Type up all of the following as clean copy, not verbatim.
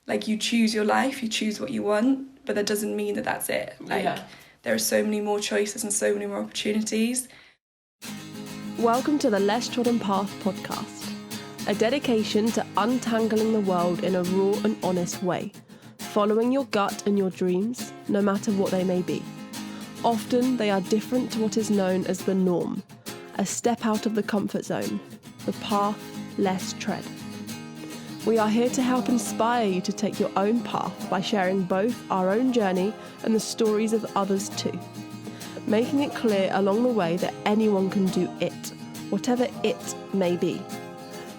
like you choose your life, you choose what you want, but that doesn't mean that that's it. Like there are so many more choices and so many more opportunities. Welcome to the Less Trodden Path podcast, a dedication to untangling the world in a raw and honest way, following your gut and your dreams, no matter what they may be. Often they are different to what is known as the norm, a step out of the comfort zone, the path less tread. We are here to help inspire you to take your own path by sharing both our own journey and the stories of others too, making it clear along the way that anyone can do it, whatever it may be,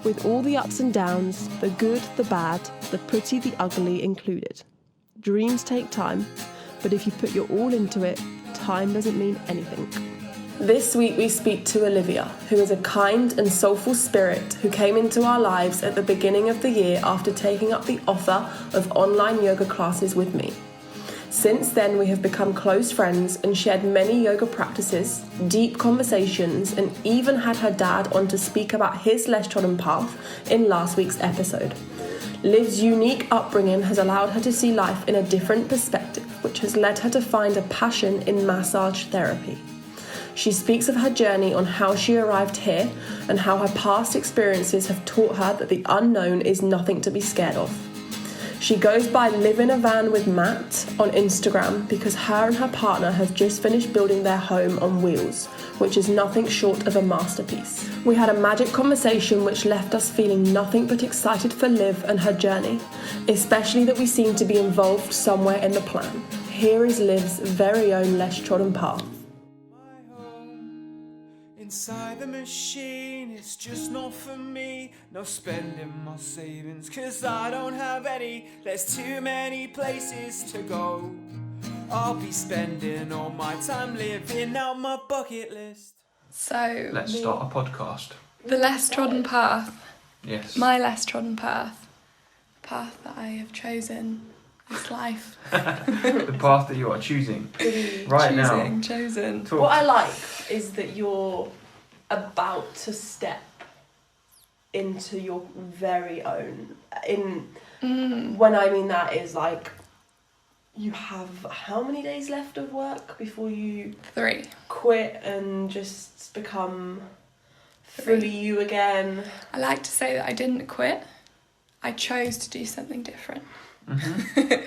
with all the ups and downs, the good, the bad, the pretty, the ugly included. Dreams take time, but if you put your all into it, time doesn't mean anything. This week we speak to Olivia, who is a kind and soulful spirit who came into our lives at the beginning of the year after taking up the offer of online yoga classes with me. Since then we have become close friends and shared many yoga practices, deep conversations, and even had her dad on to speak about his Less Trodden Path in last week's episode. Liv's unique upbringing has allowed her to see life in a different perspective, which has led her to find a passion in massage therapy. She speaks of her journey on how she arrived here and how her past experiences have taught her that the unknown is nothing to be scared of. She goes by Live in a Van with Matt on Instagram because her and her partner have just finished building their home on wheels, which is nothing short of a masterpiece. We had a magic conversation which left us feeling nothing but excited for Liv and her journey, especially that we seem to be involved somewhere in the plan. Here is Liv's very own Less Trodden Path. Inside the machine, it's just not for me. No spending my savings, cause I don't have any. There's too many places to go. I'll be spending all my time living out my bucket list. So let's start a podcast. The Less Trodden Path. Yes. My Less Trodden Path. The path that I have chosen. This life. The path that you are choosing Chosen. What I like is that you're about to step into your very own. When I mean that is like, you have how many days left of work before you 3 quit and just become fully you again? I like to say that I didn't quit. I chose to do something different. Mm-hmm.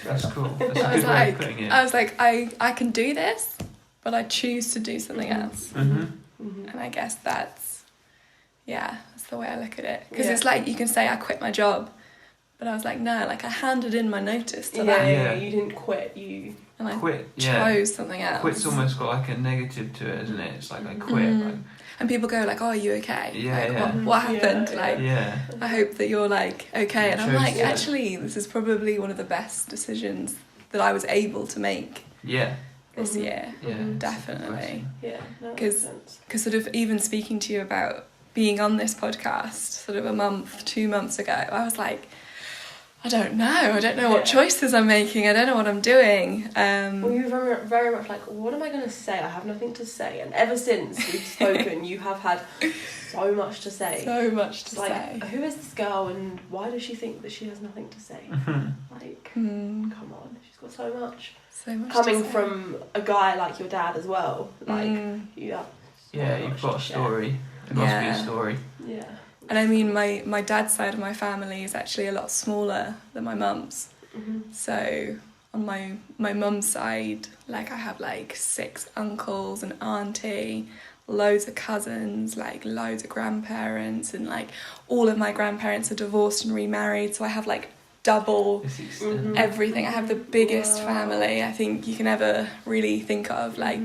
That's cool. That's a good way of putting it. I was like, I can do this, but I choose to do something else. Mm-hmm. And I guess that's the way I look at it. Because it's like, you can say I quit my job, but I was like, no, like I handed in my notice to that. Yeah, you didn't quit, and I quit, chose something else. Quit's almost got like a negative to it, isn't it? It's like I quit. Like, and people go like, oh, are you okay? Yeah, like, what happened? I hope that you're like okay. And I'm like, actually, this is probably one of the best decisions that I was able to make this year. Yeah, definitely. Yeah, because sort of even speaking to you about being on this podcast sort of 2 months ago, I was like, I don't know what choices I'm making. I don't know what I'm doing. Well, you were very much like, what am I going to say? I have nothing to say. And ever since we've spoken, you have had so much to say. So much to say. Who is this girl and why does she think that she has nothing to say? Like, come on, she's got so much. So much coming from a guy like your dad as well. Like, you've got a story. It must be a story. Yeah. And I mean, my dad's side of my family is actually a lot smaller than my mum's. So on my mum's side, like I have like 6 uncles and auntie, loads of cousins, like loads of grandparents, and like all of my grandparents are divorced and remarried, so I have like double everything. I have the biggest family I think you can ever really think of. Like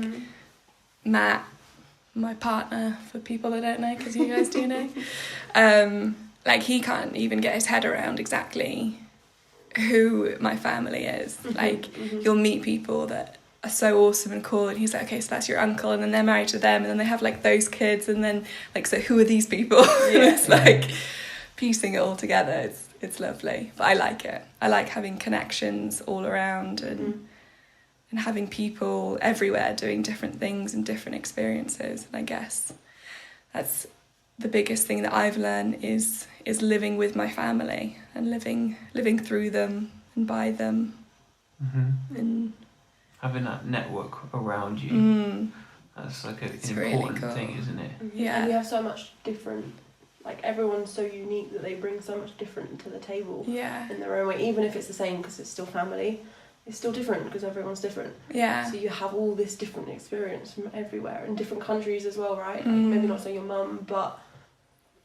Matt, my partner, for people that don't know, because you guys do know, like he can't even get his head around exactly who my family is. Like you'll meet people that are so awesome and cool, and he's like, okay, so that's your uncle, and then they're married to them, and then they have like those kids, and then like, so who are these people? It's like piecing it all together. It's lovely, but I like it. I like having connections all around and having people everywhere doing different things and different experiences. And I guess that's the biggest thing that I've learned is living with my family and living through them and by them. Mm-hmm. And having that network around you, that's like an important really cool thing, isn't it? Yeah. And we have so much different, like everyone's so unique that they bring so much different to the table in their own way, even if it's the same because it's still family. It's still different because everyone's different. Yeah. So you have all this different experience from everywhere in different countries as well, right? Like maybe not so your mum, but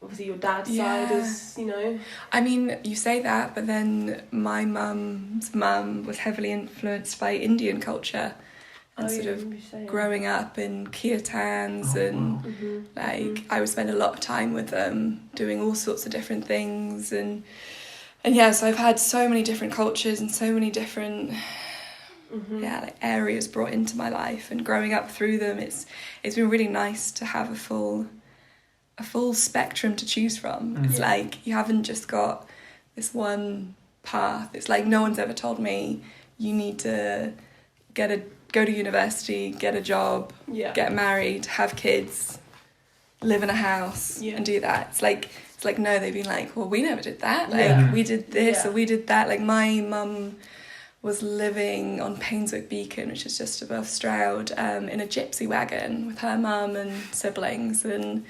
obviously your dad's side is, you know. I mean, you say that, but then my mum's mum was heavily influenced by Indian culture and growing up in kirtans and I would spend a lot of time with them doing all sorts of different things and yeah, so I've had so many different cultures and so many different like areas brought into my life, and growing up through them, it's been really nice to have a full spectrum to choose from. It's like you haven't just got this one path. It's like no one's ever told me you need to go to university, get a job, get married, have kids, live in a house and do that. It's like no, they've been like, well, we never did that. Like we did this or we did that. Like my mum was living on Painswick Beacon, which is just above Stroud, in a gypsy wagon with her mum and siblings, and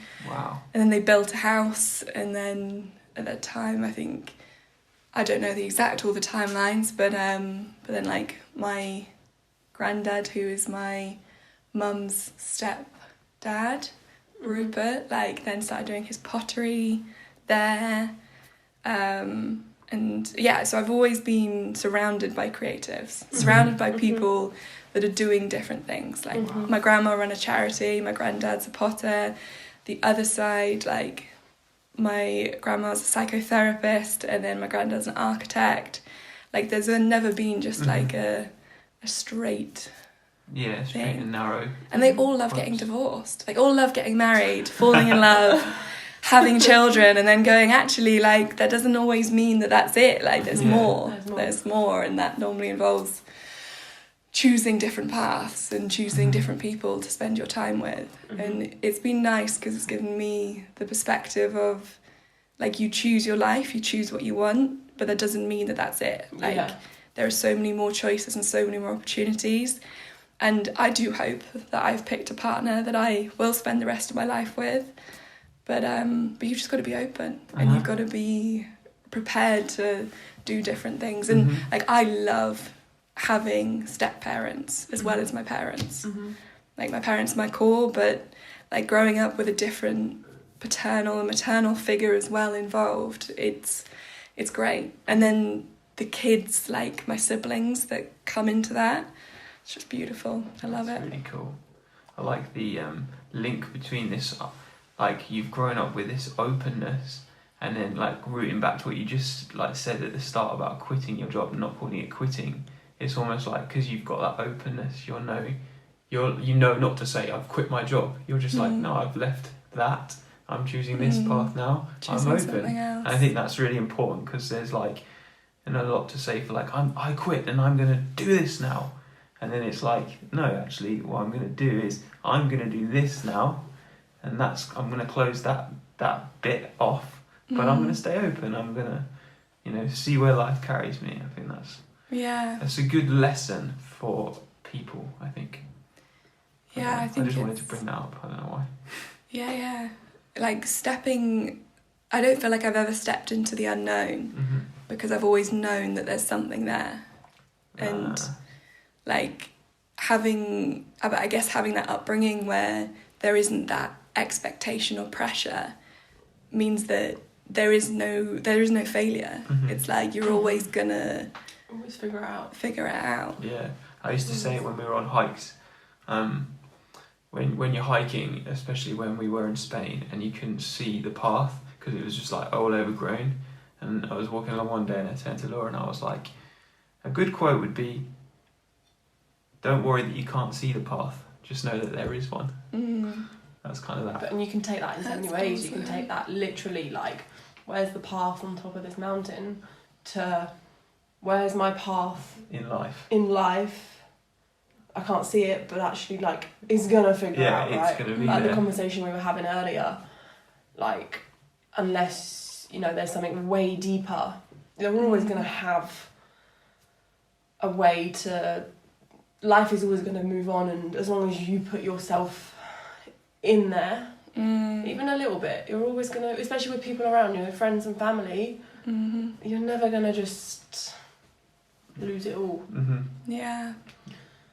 then they built a house, and then at that time I don't know all the timelines, but then like my granddad, who is my mum's stepdad, Rupert, like then started doing his pottery there, and yeah, so I've always been surrounded by creatives, surrounded by people that are doing different things. Like my grandma ran a charity, my granddad's a potter. The other side, like my grandma's a psychotherapist, and then my granddad's an architect. Like there's never been just like a straight straight and narrow. And they all love getting divorced. Like all love getting married, falling in love, having children, and then going, actually, like that doesn't always mean that that's it. Like there's more. There's more, and that normally involves choosing different paths and choosing different people to spend your time with. And it's been nice because it's given me the perspective of like you choose your life, you choose what you want, but that doesn't mean that that's it. Like there are so many more choices and so many more opportunities. And I do hope that I've picked a partner that I will spend the rest of my life with. But you've just got to be open and you've got to be prepared to do different things. And like I love having step-parents as well as my parents. Like my parents are my core, but like growing up with a different paternal and maternal figure as well involved, it's great. And then the kids, like my siblings that come into that, it's just beautiful. I love it. It's really cool. I like the link between this, like you've grown up with this openness, and then like rooting back to what you just like said at the start about quitting your job and not calling it quitting. It's almost like because you've got that openness, you know not to say I've quit my job. You're just like, no, I've left that. I'm choosing this path now. I'm open. And I think that's really important because there's like, a lot to say for like I quit and I'm gonna do this now. And then it's like, no, actually, what I'm going to do is I'm going to do this now, and I'm going to close that bit off, but I'm going to stay open. I'm going to, see where life carries me. I think that's a good lesson for people, I think. Yeah, I think I just wanted to bring that up. I don't know why. Yeah. Like I don't feel like I've ever stepped into the unknown because I've always known that there's something there. And like having that upbringing where there isn't that expectation or pressure means that there is no failure. It's like you're always gonna figure it out. Yeah, I used to say it when we were on hikes. When you're hiking, especially when we were in Spain, and you couldn't see the path because it was just like all overgrown. And I was walking along one day, and I turned to Laura and I was like, a good quote would be, don't worry that you can't see the path, just know that there is one. That's kind of that. And you can take that in so many ways. You can take that literally, like, where's the path on top of this mountain, to where's my path in life. I can't see it, but actually, like, it's gonna figure out, right? It's gonna be like there. The conversation we were having earlier, like, unless, you know, there's something way deeper, they're always going to have a way to... Life is always going to move on, and as long as you put yourself in there, even a little bit, you're always going to, especially with people around you, friends and family, you're never going to just lose it all. Yeah.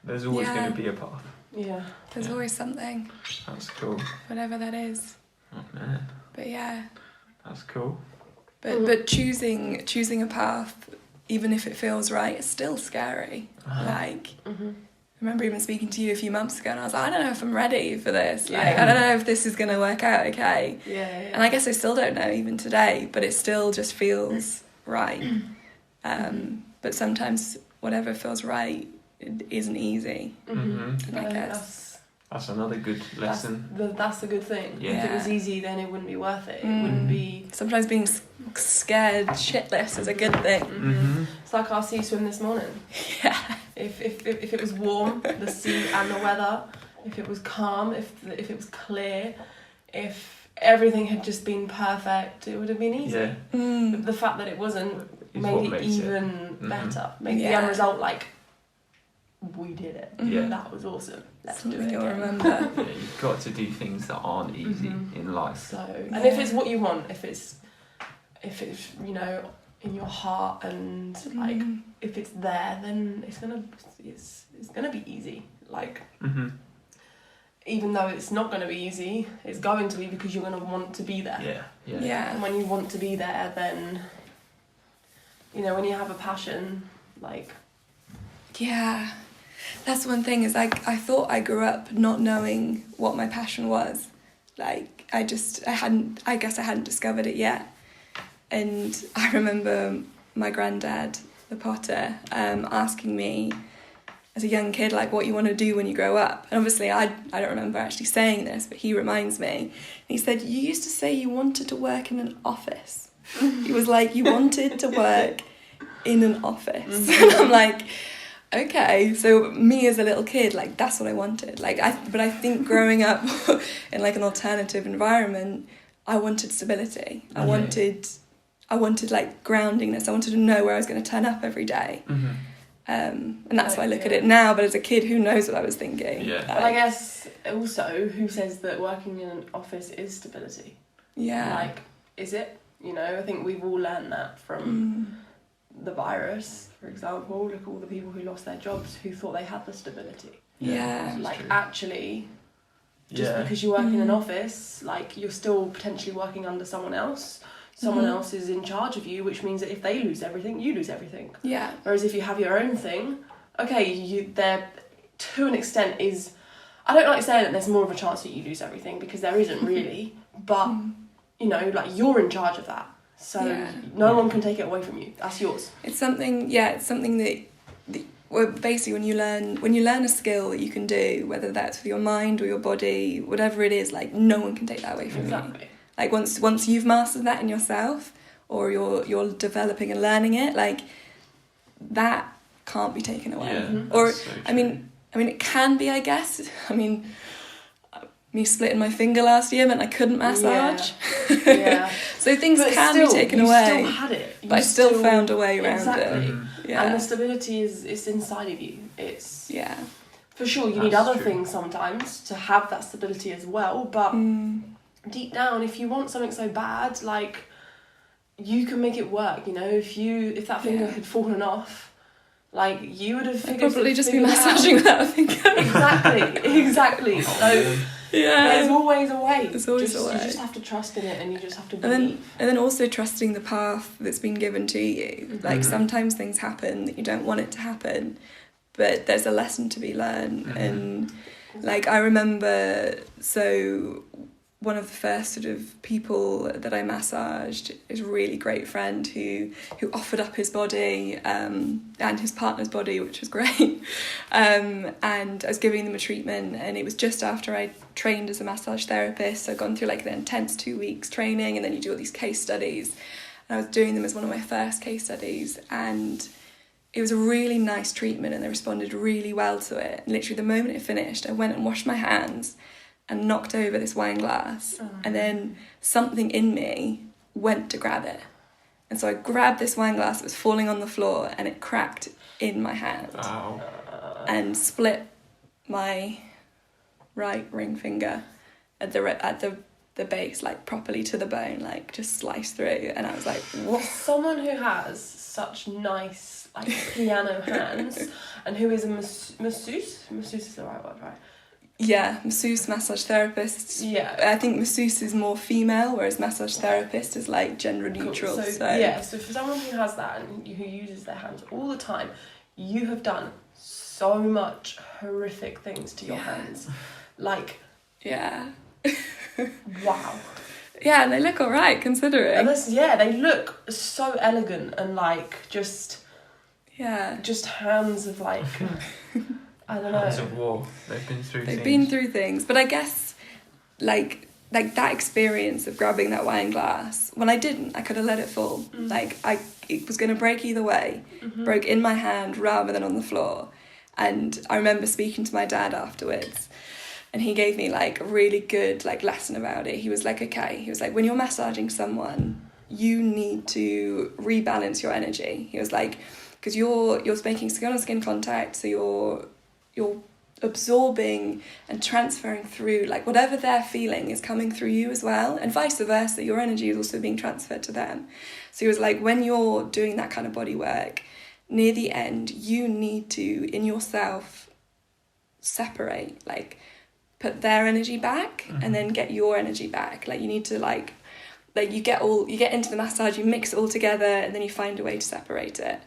There's always going to be a path. Yeah. There's always something. That's cool. Whatever that is. Oh man. But yeah. That's cool. But choosing a path, even if it feels right, is still scary. Like, I remember even speaking to you a few months ago, and I was like, I don't know if I'm ready for this. Like, I don't know if this is going to work out okay. Yeah. And I guess I still don't know even today, but it still just feels right. But sometimes whatever feels right, it isn't easy. And I guess that's another good lesson. That's a good thing. Yeah. If it was easy, then it wouldn't be worth it. It wouldn't be... Sometimes being scared shitless is a good thing. It's like our sea swim this morning. Yeah. If it was warm, the sea and the weather, if it was calm, if it was clear, if everything had just been perfect, it would have been easy. Yeah. But the fact that it wasn't made it even better. Made the end result like, we did it. Yeah. That was awesome. Let's Something do it you'll again. remember. Yeah, you've got to do things that aren't easy in life. So, and if it's what you want, if it's you know, in your heart, and like if it's there, then it's gonna be easy. Like even though it's not gonna be easy, it's going to be, because you're gonna want to be there. Yeah. And when you want to be there, then, you know, when you have a passion, like... Yeah. That's one thing, is like, I thought I grew up not knowing what my passion was. Like, I guess I hadn't discovered it yet. And I remember my granddad, the potter, asking me as a young kid, like, what you want to do when you grow up. And obviously I don't remember actually saying this, but he reminds me. And he said, you used to say you wanted to work in an office. He was like, you wanted to work in an office. And I'm like, okay. So me as a little kid, like, that's what I wanted. Like, but I think growing up in like an alternative environment, I wanted stability. I wanted like groundingness. I wanted to know where I was going to turn up every day. And that's why I look at it now, but as a kid, who knows what I was thinking. Yeah. But I guess also, who says that working in an office is stability? Yeah. Like, is it? You know, I think we've all learned that from the virus, for example. Look at all the people who lost their jobs who thought they had the stability. Yeah. Like, actually, just because you work in an office, like, you're still potentially working under someone else. Someone else is in charge of you, which means that if they lose everything, you lose everything. Yeah. Whereas if you have your own thing, okay, there to an extent is... I don't like saying that there's more of a chance that you lose everything, because there isn't really. But, you know, like, you're in charge of that. So no one can take it away from you. That's yours. It's something that well, basically when you learn a skill that you can do, whether that's with your mind or your body, whatever it is, like, no one can take that away from you. Like, once you've mastered that in yourself, or you're developing and learning it, like, that can't be taken away. Yeah, or so I mean it can be, I guess. I mean, me splitting my finger last year meant I couldn't massage. Yeah. So things can be taken away. You still had it. But I still found a way around it. Yeah. And the stability is inside of you. It's... Yeah. For sure, you need other things sometimes to have that stability as well, but deep down, if you want something so bad, like, you can make it work, you know? If that finger had fallen off, like, you would have figured... I'd probably just be massaging that finger. Exactly. So... Yeah. There's always a way. There's always a way. You just have to trust in it, and you just have to believe. And then also trusting the path that's been given to you. Like, sometimes things happen that you don't want it to happen, but there's a lesson to be learned. And, like, I remember, so one of the first sort of people that I massaged is a really great friend who offered up his body and his partner's body, which was great. And I was giving them a treatment, and it was just after I trained as a massage therapist. So I'd gone through like the intense 2 weeks training, and then you do all these case studies. And I was doing them as one of my first case studies, and it was a really nice treatment, and they responded really well to it. And literally the moment it finished, I went and washed my hands. and knocked over this wine glass, and then something in me went to grab it. And so I grabbed this wine glass that was falling on the floor, and it cracked in my hand. Ow. And split my right ring finger at the base, like properly to the bone, like just sliced through. And I was like, what? Someone who has such nice, like, piano hands, and who is a masseuse? Masseuse is the right word, right? Yeah, masseuse, massage therapist. Yeah. I think masseuse is more female, whereas massage therapist is like gender neutral. Cool. So yeah, so for someone who has that and who uses their hands all the time, you have done so much horrific things to your hands. Like, yeah. wow. Yeah, and they look alright considering. And they look so elegant and like just hands of like I don't know. Hands of war. They've been through things. But I guess like that experience of grabbing that wine glass, when I didn't, I could have let it fall. Like it was going to break either way. Broke in my hand rather than on the floor. And I remember speaking to my dad afterwards, and he gave me like a really good like lesson about it. He was like, okay, he was like, when you're massaging someone, you need to rebalance your energy. He was like, because you're making skin on skin contact, so you're absorbing and transferring through, like whatever they're feeling is coming through you as well, and vice versa, your energy is also being transferred to them. So he was like, when you're doing that kind of body work, near the end, you need to, in yourself, separate, like put their energy back and then get your energy back. Like you need to like you get into the massage, you mix it all together, and then you find a way to separate it.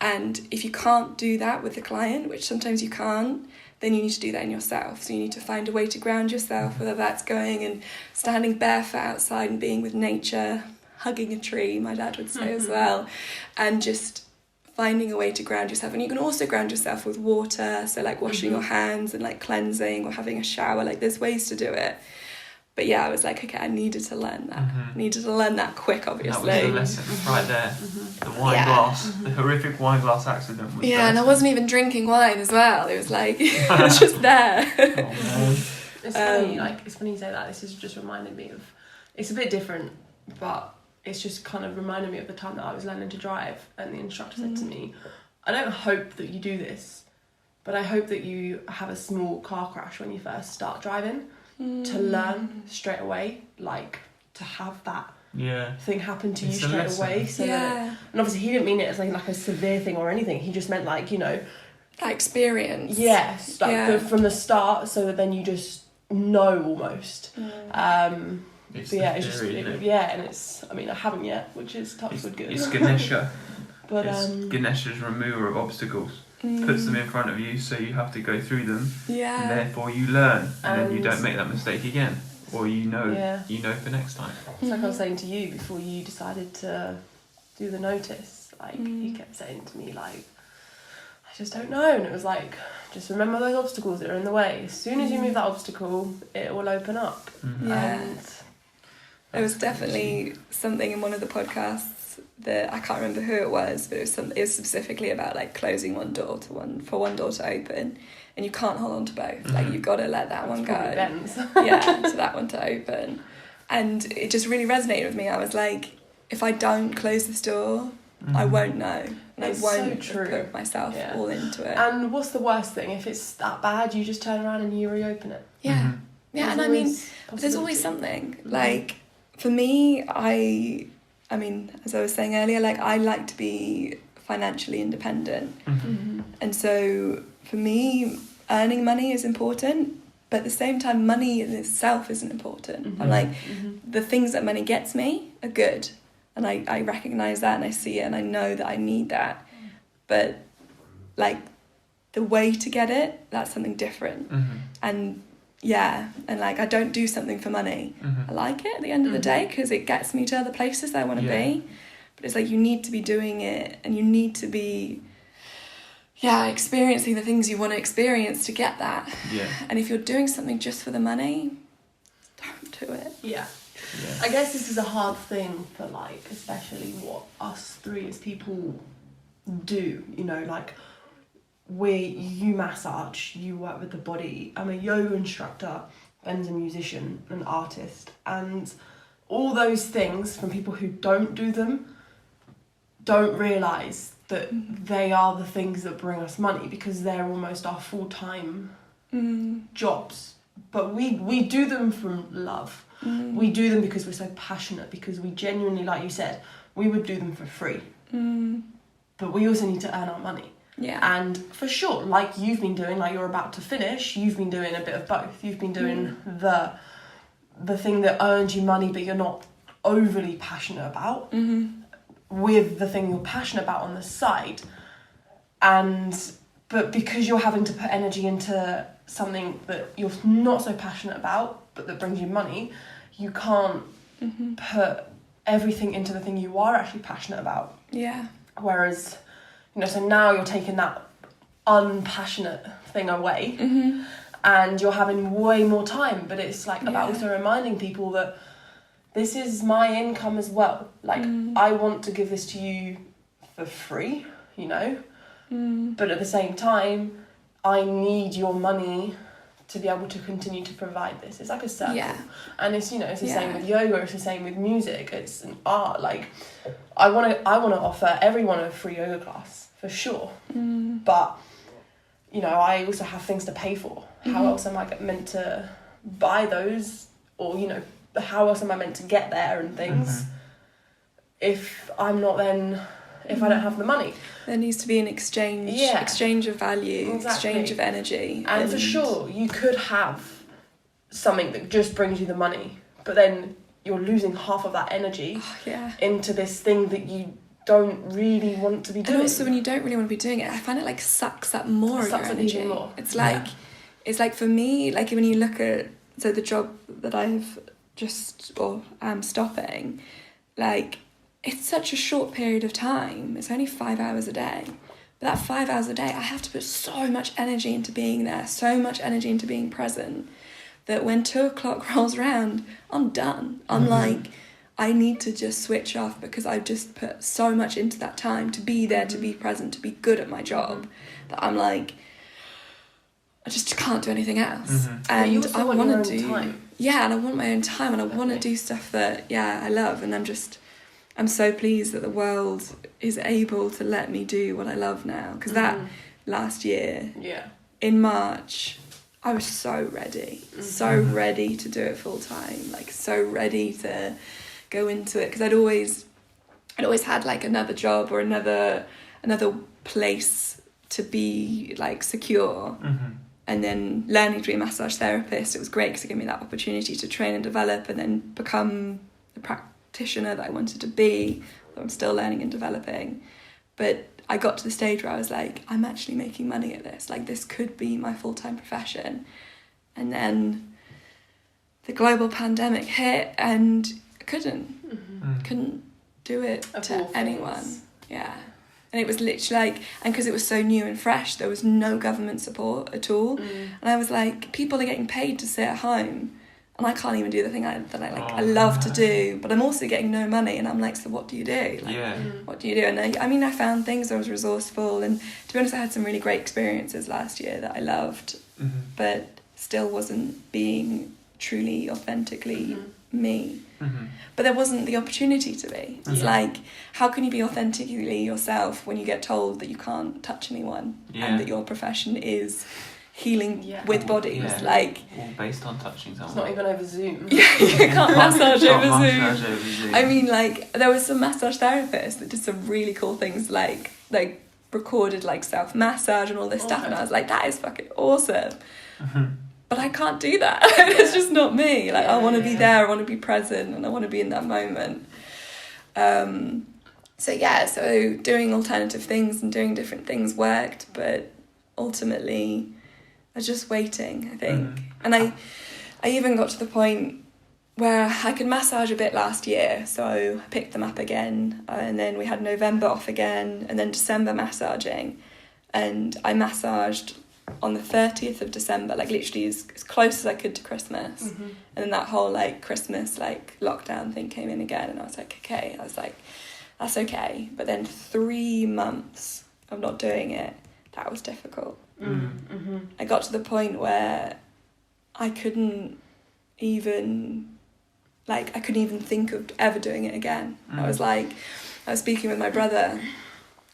And if you can't do that with the client, which sometimes you can't, then you need to do that in yourself. So you need to find a way to ground yourself, whether that's going and standing barefoot outside and being with nature, hugging a tree, my dad would say as well, and just finding a way to ground yourself. And you can also ground yourself with water, so like washing your hands and like cleansing or having a shower. Like there's ways to do it. But yeah, I was like, okay, I needed to learn that. Needed to learn that quick, obviously. That was the lesson right there. The wine glass, the horrific wine glass accident. Was and I wasn't even drinking wine as well. It was like, it was just there. It's funny, it's funny you say that. This has just reminded me of, it's a bit different, but it's just kind of reminded me of the time that I was learning to drive, and the instructor said to me, I don't hope that you do this, but I hope that you have a small car crash when you first start driving. To learn straight away, like to have that thing happen to you straight away. So that and obviously he didn't mean it as like a severe thing or anything. He just meant like, you know, that experience. Yes, like from the start, so that then you just know almost. It's just and it's. I mean, I haven't yet, which is touchwood good. It's Ganesha. But it's Ganesha's remover of obstacles. Puts them in front of you, so you have to go through them. And therefore you learn, and then you don't make that mistake again, or you know for next time. It's like I was saying to you before you decided to do the notice. Like he kept saying to me, like, I just don't know, and it was like, just remember those obstacles that are in the way. As soon as you move that obstacle, it will open up. And there was definitely something in one of the podcasts that I can't remember who it was, but it was specifically about like closing one door to open, and you can't hold on to both. Like you've got to let that one go. To that one to open, and it just really resonated with me. I was like, if I don't close this door, I won't know, and it's I won't so put myself all into it. And what's the worst thing? If it's that bad, you just turn around and you reopen it. And I mean, there's always something. Like for me, I mean, as I was saying earlier, like I like to be financially independent. And so for me, earning money is important, but at the same time, money in itself isn't important. I'm like, the things that money gets me are good. And I recognise that, and I see it, and I know that I need that. But like the way to get it, that's something different. And like I don't do something for money. I like it at the end of the day because it gets me to other places that I want to be. But it's like you need to be doing it, and you need to be experiencing the things you want to experience to get that. And if you're doing something just for the money, don't do it. I guess this is a hard thing for like, especially what us three as people do, you know, like you massage, you work with the body. I'm a yoga instructor, Ben's a musician, an artist, and all those things from people who don't do them don't realise that they are the things that bring us money, because they're almost our full-time jobs. But we do them from love. We do them because we're so passionate, because we genuinely, like you said, we would do them for free. But we also need to earn our money. Yeah. And for sure, like you've been doing, like you're about to finish, you've been doing a bit of both. You've been doing the thing that earns you money but you're not overly passionate about, with the thing you're passionate about on the side. But because you're having to put energy into something that you're not so passionate about but that brings you money, you can't put everything into the thing you are actually passionate about. Yeah. Whereas, so now you're taking that unpassionate thing away, and you're having way more time. But it's like about also reminding people that this is my income as well. Like, I want to give this to you for free, but at the same time, I need your money to be able to continue to provide this. It's like a circle. Yeah. And it's, it's the same with yoga, it's the same with music, it's an art. Like, I want to offer everyone a free yoga class, for sure. But, I also have things to pay for. How else am I meant to buy those? Or, how else am I meant to get there and things if I'm not then... if I don't have the money? There needs to be an exchange of value, exchange of energy. And for sure, you could have something that just brings you the money, but then you're losing half of that energy into this thing that you don't really want to be doing. And also, when you don't really want to be doing it, I find it like sucks up more of your energy. Even more. It's like, it's like for me, like when you look at the job that I've am stopping, like, it's such a short period of time. It's only 5 hours a day. But that 5 hours a day, I have to put so much energy into being there, so much energy into being present, that when 2 o'clock rolls around, I'm done. I'm like, I need to just switch off, because I've just put so much into that time to be there, to be present, to be good at my job, that I'm like, I just can't do anything else. And I want to do time. Yeah, and I want my own time, and I want to do stuff that I love, and I'm so pleased that the world is able to let me do what I love now. Because that last year, in March, I was so ready. So ready to do it full time. Like, so ready to go into it. Because I'd always had like another job or another place to be like secure. And then learning to be a massage therapist, it was great because it gave me that opportunity to train and develop and then become the practitioner that I wanted to be, that I'm still learning and developing. But I got to the stage where I was like, I'm actually making money at this. Like, this could be my full-time profession. And then the global pandemic hit and I couldn't do it to anyone. Yeah. And it was literally like, and because it was so new and fresh, there was no government support at all. And I was like, people are getting paid to sit at home. And I can't even do the thing I love to do, but I'm also getting no money. And I'm like, so what do you do? Like, what do you do? And I found things, I was resourceful. And to be honest, I had some really great experiences last year that I loved, but still wasn't being truly, authentically me. But there wasn't the opportunity to be. It's like, how can you be authentically yourself when you get told that you can't touch anyone and that your profession is healing with bodies? Like, all based on touching someone. It's not even over Zoom. You can't massage over Zoom. I mean, like, there was some massage therapists that did some really cool things, like recorded like self massage and all this stuff, and I was like, that is fucking awesome. But I can't do that. It's just not me. Like, I want to be there, I want to be present, and I want to be in that moment. So doing alternative things and doing different things worked, but ultimately I was just waiting, I think. And I even got to the point where I could massage a bit last year, so I picked them up again, and then we had November off again, and then December massaging, and I massaged on the 30th of December, like literally as close as I could to Christmas. And then that whole like Christmas like lockdown thing came in again, and I was like, okay, that's okay. But then 3 months of not doing it, that was difficult. I got to the point where I couldn't even, like, I couldn't even think of ever doing it again. I was speaking with my brother,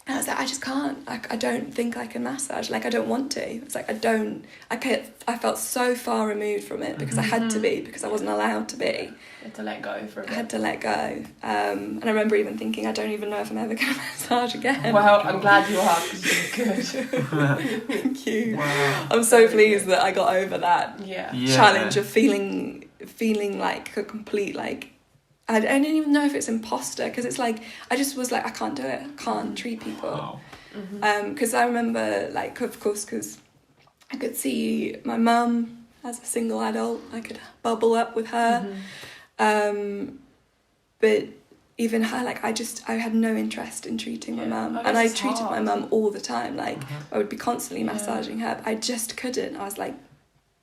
and I was like, I just can't. I don't think I can massage. Like, I don't want to. It's like, I felt so far removed from it because I had to be, because I wasn't allowed to be. You had to let go for a bit. I had to let go. And I remember even thinking, I don't even know if I'm ever going to massage again. Well, I'm glad you are, because you're good. Thank you. Wow. I'm so pleased that I got over that Yeah. challenge of feeling like a complete, like, I don't even know if it's imposter, because it's like, I just was like, I can't do it. I can't treat people. Wow. Because I remember, like, of course, because I could see my mum as a single adult. I could bubble up with her. But even her, like, I had no interest in treating my mum. And I treated my mum all the time. Like, I would be constantly massaging her. But I just couldn't. I was like,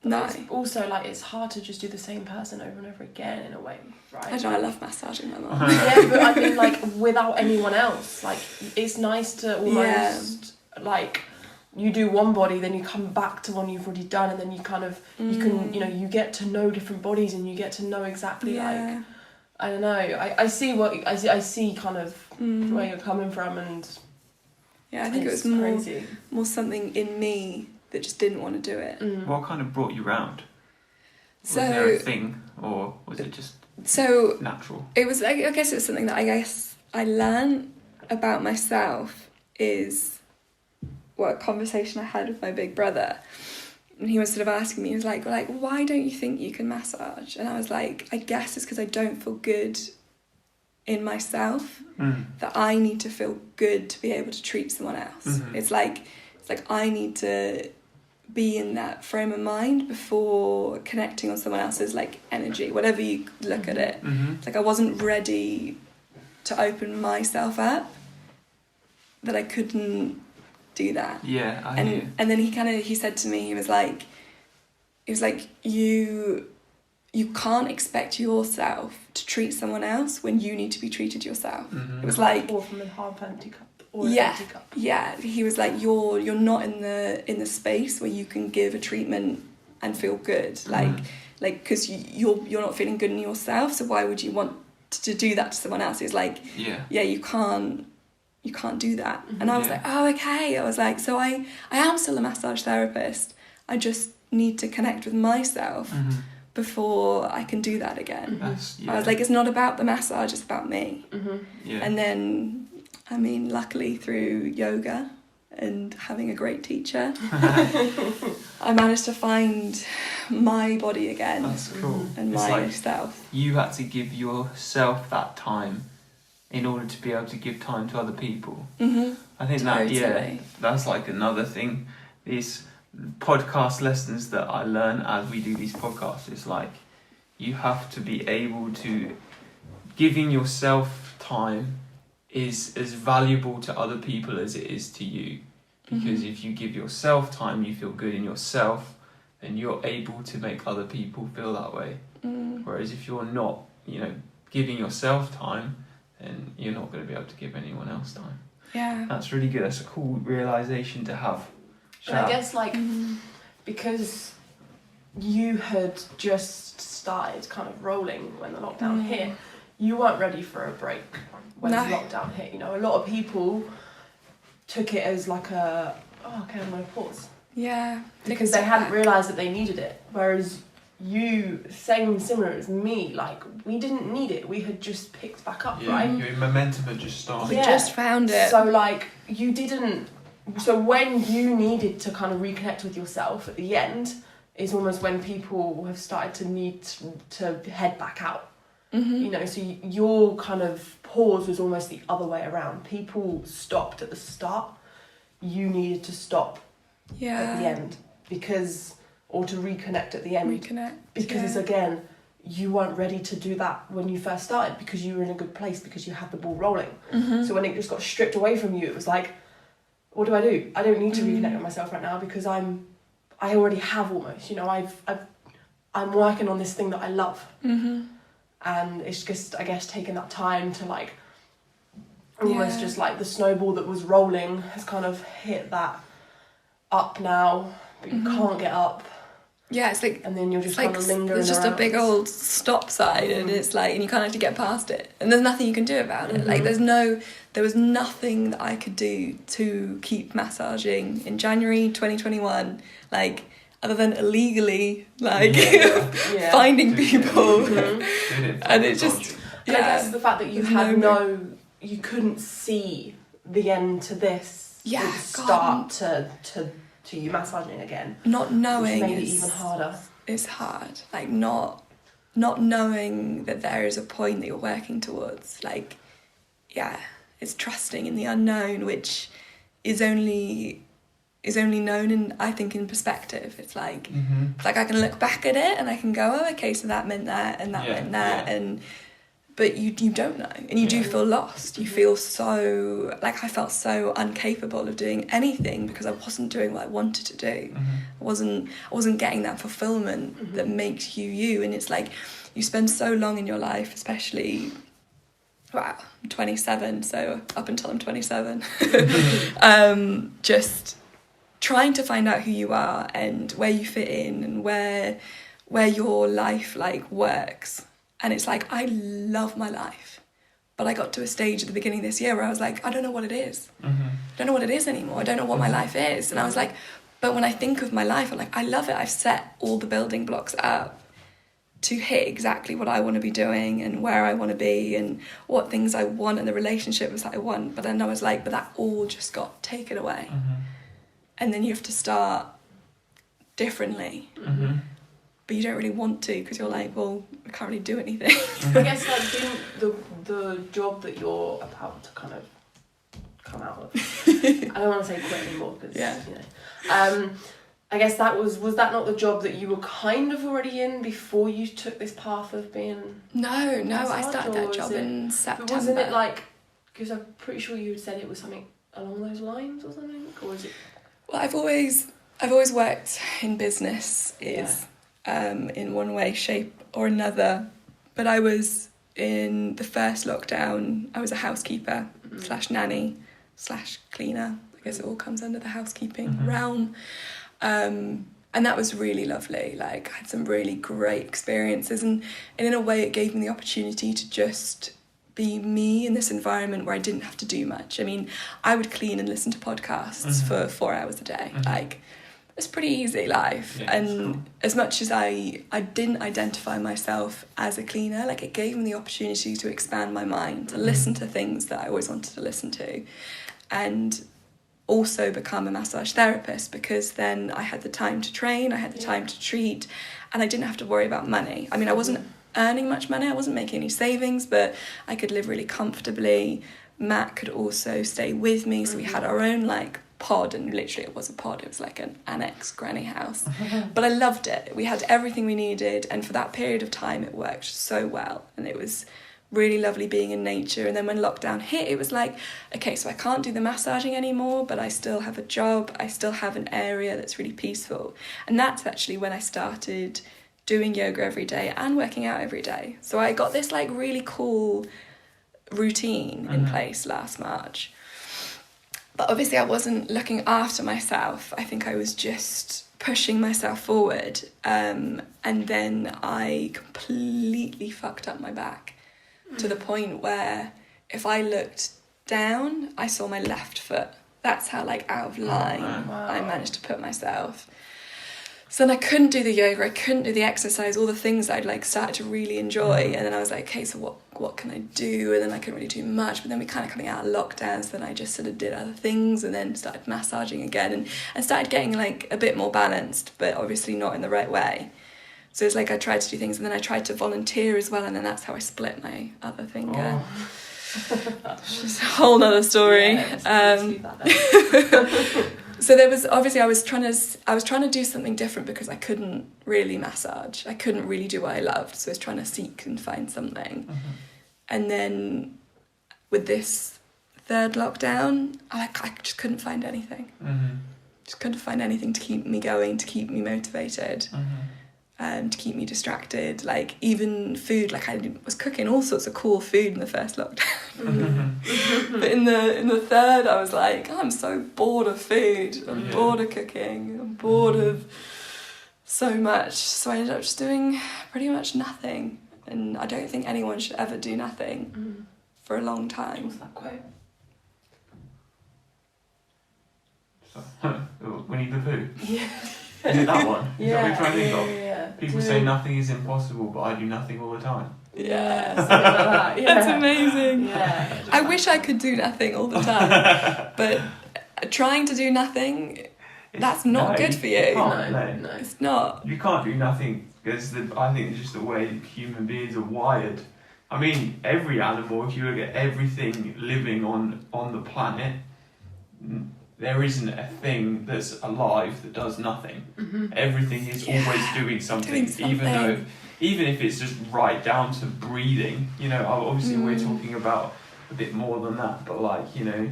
no. It's also, like, it's hard to just do the same person over and over again, in a way, right? I know, I love massaging my mum. Yeah, but I mean, like, without anyone else, like, it's nice to almost, like, you do one body, then you come back to one you've already done, and then you kind of, you can, you know, you get to know different bodies, and you get to know exactly, like, I don't know, I see kind of where you're coming from, and yeah, I think it was more something in me that just didn't want to do it. What kind of brought you round? Was So, there a thing, or was it just natural? It was, I guess it was something that I learned about myself, is what a conversation I had with my big brother. And he was sort of asking me, he was like, why don't you think you can massage? And I was like, I guess it's because I don't feel good in myself, that I need to feel good to be able to treat someone else. It's like I need to be in that frame of mind before connecting on someone else's, like, energy, whatever you look at it. It's like I wasn't ready to open myself up, that I couldn't do that. Yeah, I hear. And then he said to me, he was like you can't expect yourself to treat someone else when you need to be treated yourself. It was like, or from a half empty cup. Or an empty cup. Yeah, he was like, you're not in the space where you can give a treatment and feel good, like because you're not feeling good in yourself, so why would you want to do that to someone else? It's like, you can't do that. And I was like, oh, okay. I was like, so I am still a massage therapist, I just need to connect with myself before I can do that again. I was like, it's not about the massage, it's about me. And then, I mean, luckily through yoga and having a great teacher, I managed to find my body again. That's cool. And it's myself. Like you had to give yourself that time in order to be able to give time to other people. I think that's like another thing. These podcast lessons that I learn as we do these podcasts, is like, you have to be able to, giving yourself time is as valuable to other people as it is to you. Because if you give yourself time, you feel good in yourself, then you're able to make other people feel that way. Whereas if you're not, giving yourself time, then you're not going to be able to give anyone else time. Yeah. That's really good. That's a cool realisation to have. And I guess, like, because you had just started kind of rolling when the lockdown hit, you weren't ready for a break when the lockdown hit. A lot of people took it as like I'm going to pause. Yeah. Because they hadn't realised that they needed it. Whereas you, similar as me, like, we didn't need it. We had just picked back up, right? Your momentum had just started. We just found it. So, like, you didn't... So when you needed to kind of reconnect with yourself at the end is almost when people have started to need to head back out. So your kind of pause was almost the other way around. People stopped at the start. You needed to stop at the end or to reconnect at the end. Because again, you weren't ready to do that when you first started, because you were in a good place, because you had the ball rolling. So when it just got stripped away from you, it was like, what do? I don't need to reconnect with myself right now, because I already have almost, I'm working on this thing that I love. And it's just, I guess, taking that time to, like, almost just like the snowball that was rolling has kind of hit that up now, but you can't get up. Yeah, it's like, and then you're just like, kind of lingering there's just around. a big old stop sign, and it's like, and you can't actually get past it, and there's nothing you can do about it. Like, there was nothing that I could do to keep massaging in January 2021, like, other than illegally, like, finding people, and it just, I guess the fact that you had you couldn't see the end to this, Yeah, the start to you massaging again. Not knowing which made it even harder. It's hard. Like, not knowing that there is a point that you're working towards. Like, yeah, it's trusting in the unknown, which is only known in, I think, in perspective. It's like, it's like I can look back at it and I can go, oh, okay, so that meant that and that meant that, and but you don't know, and you do feel lost. You feel so, like, I felt so incapable of doing anything because I wasn't doing what I wanted to do. I wasn't getting that fulfillment that makes you, and it's like you spend so long in your life, especially, I'm 27, so up until I'm 27, just trying to find out who you are and where you fit in and where your life, like, works. And it's like, I love my life, but I got to a stage at the beginning of this year where I was like, I don't know what it is. I don't know what it is anymore. I don't know what my life is. And I was like, but when I think of my life, I'm like, I love it. I've set all the building blocks up to hit exactly what I want to be doing and where I want to be and what things I want and the relationships that I want. But then I was like, but that all just got taken away. And then you have to start differently. But you don't really want to, because you're like, well, I can't really do anything. I guess, like, doing the job that you're about to kind of come out of. I don't want to say quit anymore, because, you know. I guess was that not the job that you were kind of already in before you took this path of being... No, I started that job in September. But wasn't it like, because I'm pretty sure you had said it was something along those lines or something, or was it... Well, I've always worked in business, in one way, shape or another. But I was, in the first lockdown, I was a housekeeper / nanny / cleaner. I guess it all comes under the housekeeping realm. And that was really lovely. Like, I had some really great experiences, and in a way it gave me the opportunity to just be me in this environment where I didn't have to do much. I mean, I would clean and listen to podcasts for 4 hours a day. Like, it's pretty easy life. And cool. As much as I didn't identify myself as a cleaner, like, it gave me the opportunity to expand my mind, to listen to things that I always wanted to listen to, and also become a massage therapist, because then I had the time to train, I had the time to treat, and I didn't have to worry about money. I mean, I wasn't earning much money, I wasn't making any savings, but I could live really comfortably. Matt could also stay with me, so we had our own, like, pod, and literally it was a pod, it was like an annex granny house. But I loved it. We had everything we needed, and for that period of time it worked so well, and it was really lovely being in nature. And then when lockdown hit, it was like, okay, so I can't do the massaging anymore, but I still have a job, I still have an area that's really peaceful. And that's actually when I started doing yoga every day and working out every day. So I got this, like, really cool routine in place last March. But obviously I wasn't looking after myself. I think I was just pushing myself forward. And then I completely fucked up my back to the point where if I looked down, I saw my left foot. That's how, like, out of line I managed to put myself. So then I couldn't do the yoga, I couldn't do the exercise, all the things I'd, like, started to really enjoy. And then I was like, okay, so what can I do? And then I couldn't really do much. But then we kind of coming out of lockdown, so then I just sort of did other things and then started massaging again and started getting, like, a bit more balanced, but obviously not in the right way. So it's like I tried to do things, and then I tried to volunteer as well, and then that's how I split my other finger. It's just a whole nother story. So there was, obviously I was trying to do something different because I couldn't really massage. I couldn't really do what I loved, so I was trying to seek and find something. And then with this third lockdown, I just couldn't find anything. Just couldn't find anything to keep me going, to keep me motivated. To keep me distracted. Like, even food, like, I was cooking all sorts of cool food in the first lockdown. But in the third, I was like, I'm so bored of food. I'm bored of cooking. I'm bored of so much. So I ended up just doing pretty much nothing. And I don't think anyone should ever do nothing for a long time. What's that quote? Winnie the Pooh. Yeah. Is it that one? Is that what Yeah, you're trying to think of? yeah. People say nothing is impossible, but I do nothing all the time. Yeah, something like that. Yeah. That's amazing. Yeah. I wish I could do nothing all the time. But trying to do nothing, that's not good for you. Can't, No. It's not. You can't do nothing because I think it's just the way human beings are wired. I mean, every animal, if you look at everything living on the planet, there isn't a thing that's alive that does nothing. Everything is always doing something, even if it's just right down to breathing. You know, obviously we're talking about a bit more than that, but like, you know,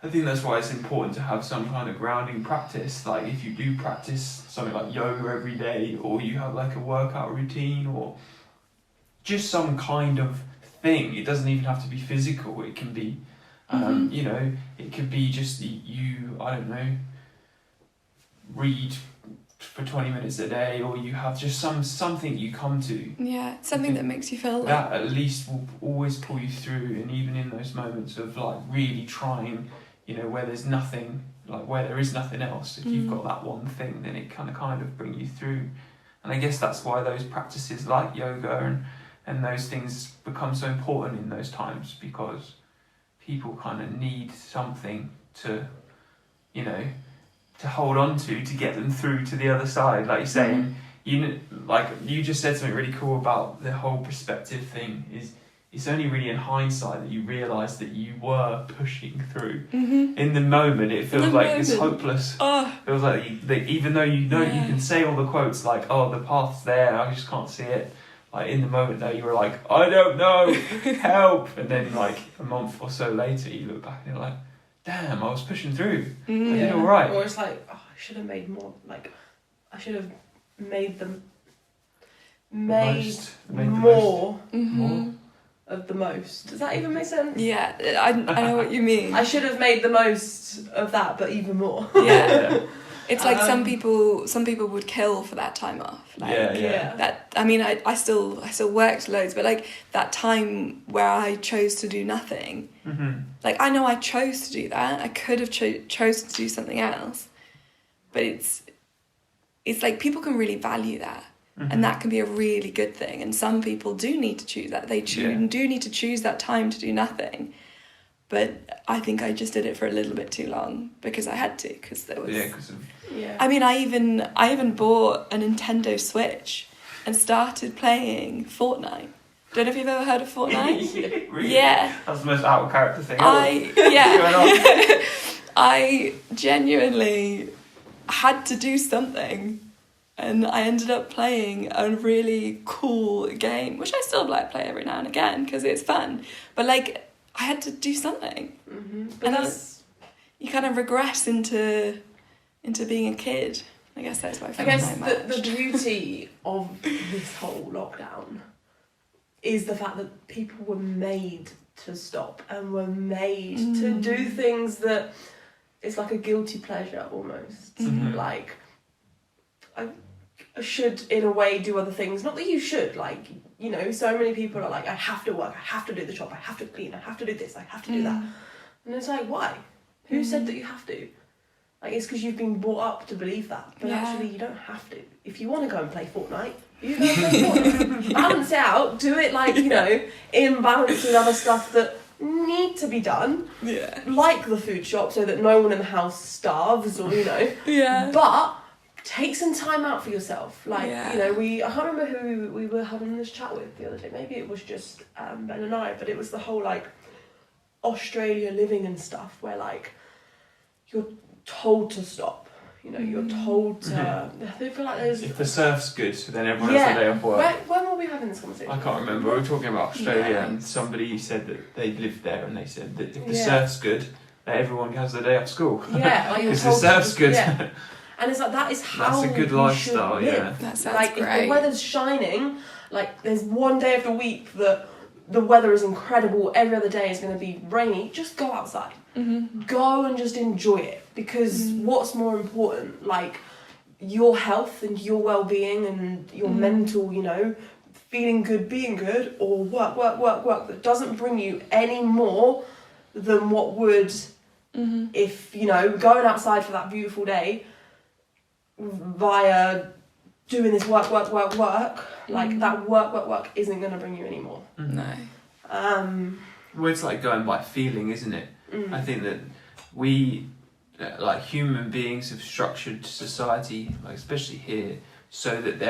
I think that's why it's important to have some kind of grounding practice. Like if you do practice something like yoga every day, or you have like a workout routine, or just some kind of thing. It doesn't even have to be physical. It can be, you know, it could be just you, I don't know, read for 20 minutes a day, or you have just something you come to. Yeah, something that makes you feel like... That at least will always pull you through, and even in those moments of like really trying, you know, where there's nothing, like where there is nothing else, if you've got that one thing, then it kind of bring you through. And I guess that's why those practices like yoga and those things become so important in those times, because people kind of need something to, you know, to hold on to get them through to the other side. Like you're saying, you just said something really cool about the whole perspective thing. Is it's only really in hindsight that you realise that you were pushing through. In the moment, it feels like it's hopeless. It feels like even though you know you can say all the quotes like, "Oh, the path's there, I just can't see it." Like in the moment though, you were like, "I don't know, help!" And then like a month or so later, you look back and you're like, "Damn, I was pushing through. I did all right." Or it's like, oh, I should have made more. Like, I should have made them more of the most. Does that even make sense? Yeah, I know what you mean. I should have made the most of that, but even more. Yeah. It's like some people would kill for that time off. Like, That, I mean, I still worked loads, but like that time where I chose to do nothing, like I know I chose to do that. I could have chosen to do something else, but it's like people can really value that, and that can be a really good thing. And some people do need to choose that. They do need to choose that time to do nothing. But I think I just did it for a little bit too long because I had to, because there was... I mean, I even bought a Nintendo Switch and started playing Fortnite. Don't know if you've ever heard of Fortnite. Really? Yeah. That's the most out of character thing I genuinely had to do something, and I ended up playing a really cool game, which I still like play every now and again because it's fun. But like, I had to do something, and you kind of regress into being a kid. I guess that's why I guess the beauty of this whole lockdown is the fact that people were made to stop and were made to do things that it's like a guilty pleasure almost. Like, I should in a way do other things. Not that you should, like, you know, so many people are like, I have to work, I have to do the job, I have to clean, I have to do this, I have to do that. And it's like, why? Who said that you have to? Like, it's because you've been brought up to believe that. But actually, you don't have to. If you want to go and play Fortnite, you go and play Fortnite. Balance it out, do it like, you know, in balance with other stuff that need to be done. Yeah. Like the food shop, so that no one in the house starves, or, you know. Yeah. But take some time out for yourself. Like, you know, I can't remember who we were having this chat with the other day. Maybe it was just Ben and I, but it was the whole, like, Australia living and stuff, where, like, you're told to stop. You know, you're told to... I feel like there's... If the surf's good, then everyone has a day off work. When were we having this conversation? I can't remember. We were talking about Australia, and somebody said that they lived there, and they said that if the surf's good, that everyone has a day off school. Yeah, like, because the surf's good. Yeah. And it's like, that is how that's a good lifestyle, That sounds like, great. if the weather's shining, like, there's one day of the week that the weather is incredible, every other day is going to be rainy, just go outside. Go and just enjoy it, because what's more important? Like, your health and your well-being and your mental, you know, feeling good, being good, or work that doesn't bring you any more than what would if, you know, going outside for that beautiful day via doing this work, like that work isn't going to bring you any more. No. Well, it's like going by feeling, isn't it? I think that we, like human beings, have structured society, like especially here, so that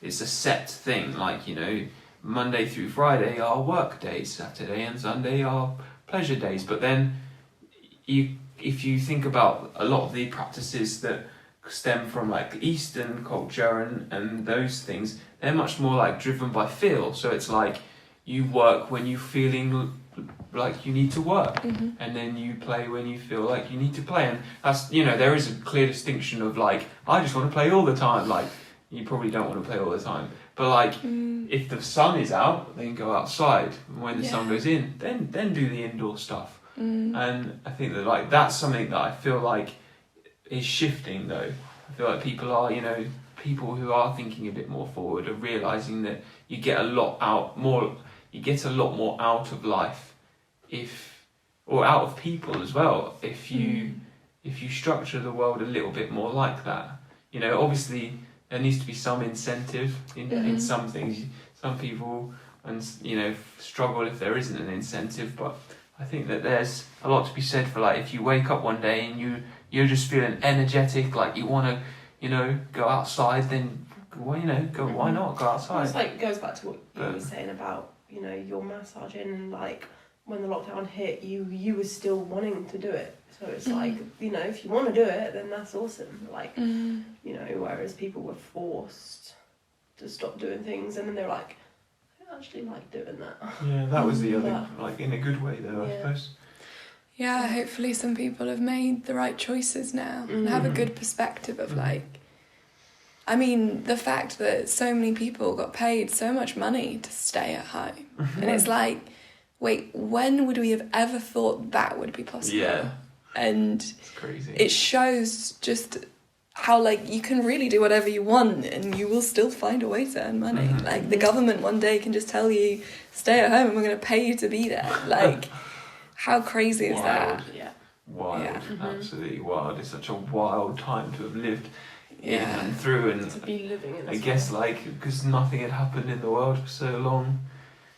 it's a set thing. Like, you know, Monday through Friday are work days, Saturday and Sunday are pleasure days. But then, if you think about a lot of the practices that stem from like Eastern culture and those things, they're much more like driven by feel. So it's like you work when you're feeling like you need to work, and then you play when you feel like you need to play. And that's, you know, there is a clear distinction of like, I just want to play all the time. Like, you probably don't want to play all the time, but like if the sun is out, then go outside. When the sun goes in, then do the indoor stuff. And I think that like that's something that I feel like is shifting though. I feel like people are, you know, people who are thinking a bit more forward are realising that you get a lot more out of life out of people as well, if you structure the world a little bit more like that. You know, obviously there needs to be some incentive in some things. Some people, and you know, struggle if there isn't an incentive, but I think that there's a lot to be said for like if you wake up one day and you're just feeling energetic, like you want to, you know, go outside, then well, you know, why not go outside? It's like, it goes back to what you were saying about, you know, your massaging, and like when the lockdown hit, you were still wanting to do it. So it's like, you know, if you want to do it, then that's awesome. Like, you know, whereas people were forced to stop doing things, and then they're like, I actually like doing that. Yeah, that was the other, like in a good way though, I suppose. Yeah, hopefully some people have made the right choices now and have a good perspective of like, I mean, the fact that so many people got paid so much money to stay at home. And it's like, wait, when would we have ever thought that would be possible? Yeah. And it's crazy. It shows just how like you can really do whatever you want and you will still find a way to earn money. Like the government one day can just tell you, stay at home and we're going to pay you to be there. Like, how crazy is that? Yeah. Wild, absolutely wild. It's such a wild time to have lived in and through, and to be living in. I guess like because nothing had happened in the world for so long,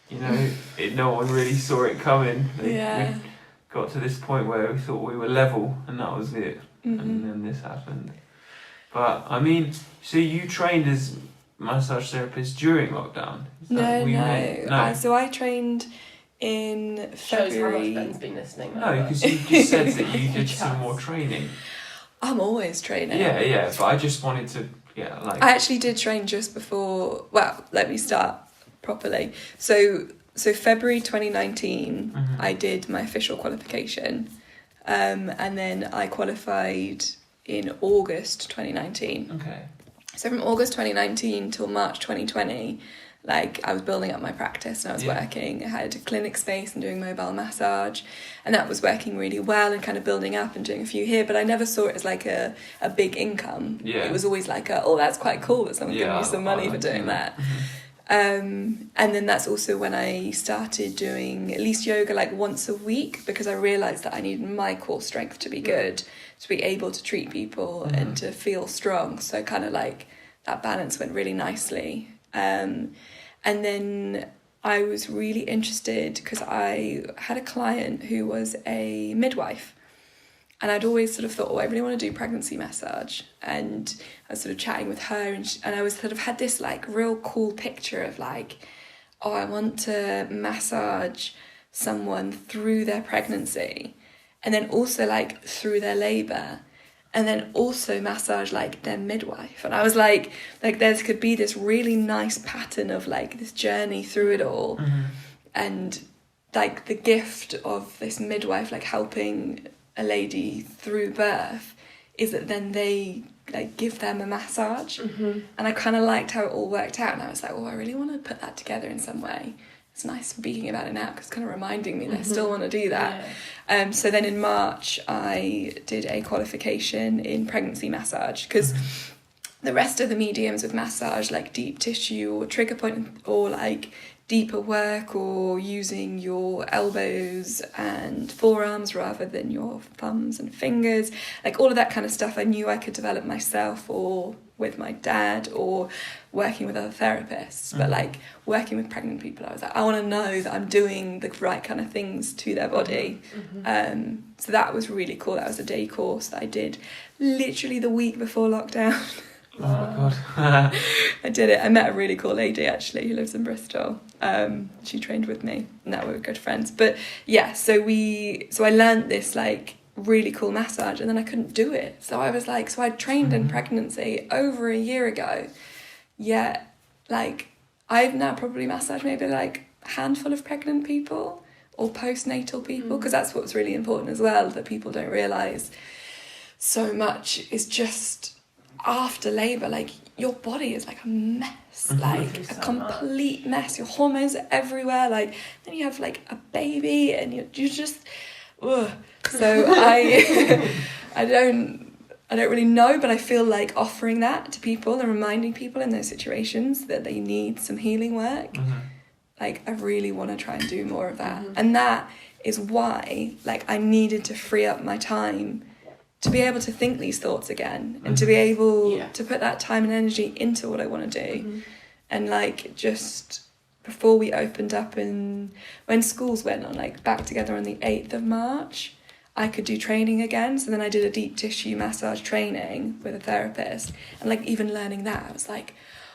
you know, no one really saw it coming. We got to this point where we thought we were level, and that was it. And then this happened. But I mean, so you trained as massage therapist during lockdown? No. So I trained in February. Shows how much Ben's been listening. No, because you just said that you did some more training. I'm always training. Yeah, but I just wanted to, I actually did train just before, well, let me start properly. So February 2019, I did my official qualification, and then I qualified in August 2019. Okay. So from August 2019 till March 2020, like I was building up my practice and I was working. I had a clinic space and doing mobile massage, and that was working really well and kind of building up and doing a few here, but I never saw it as like a big income. It was always like that's quite cool that someone's giving you some money for doing that. And then that's also when I started doing at least yoga like once a week, because I realised that I needed my core strength to be good, to be able to treat people and to feel strong. So kind of like that balance went really nicely. And then I was really interested because I had a client who was a midwife, and I'd always sort of thought, I really want to do pregnancy massage. And I was sort of chatting with her, and I was sort of had this like real cool picture of like, I want to massage someone through their pregnancy, and then also like through their labour, and then also massage like their midwife. And I was like there could be this really nice pattern of like this journey through it all. And like the gift of this midwife like helping a lady through birth is that then they like give them a massage. And I kind of liked how it all worked out, and I was like, I really want to put that together in some way. it's nice speaking about it now because it's kind of reminding me that I still want to do that. Yeah. So then in March, I did a qualification in pregnancy massage because the rest of the mediums with massage, like deep tissue or trigger point or like deeper work or using your elbows and forearms rather than your thumbs and fingers, like all of that kind of stuff I knew I could develop myself or with my dad or working with other therapists. But like working with pregnant people, I was like, I want to know that I'm doing the right kind of things to their body. So that was really cool. That was a day course that I did literally the week before lockdown. Oh my god. I did it. I met a really cool lady actually who lives in Bristol. She trained with me. Now we're good friends. But yeah, so I learned this like really cool massage and then I couldn't do it. So I was like, so I trained in pregnancy over a year ago. Yet like I've now probably massaged maybe like a handful of pregnant people or postnatal people because that's what's really important as well that people don't realise so much is just after labour, like your body is like a mess, like a complete mess. Your hormones are everywhere. Like then you have like a baby, and you just, ugh. So I don't really know, but I feel like offering that to people and reminding people in those situations that they need some healing work. Like I really want to try and do more of that, and that is why like I needed to free up my time to be able to think these thoughts again and to be able to put that time and energy into what I want to do. And like just before we opened up and when schools went on like back together on the 8th of March, I could do training again. So then I did a deep tissue massage training with a therapist and like even learning that I was like,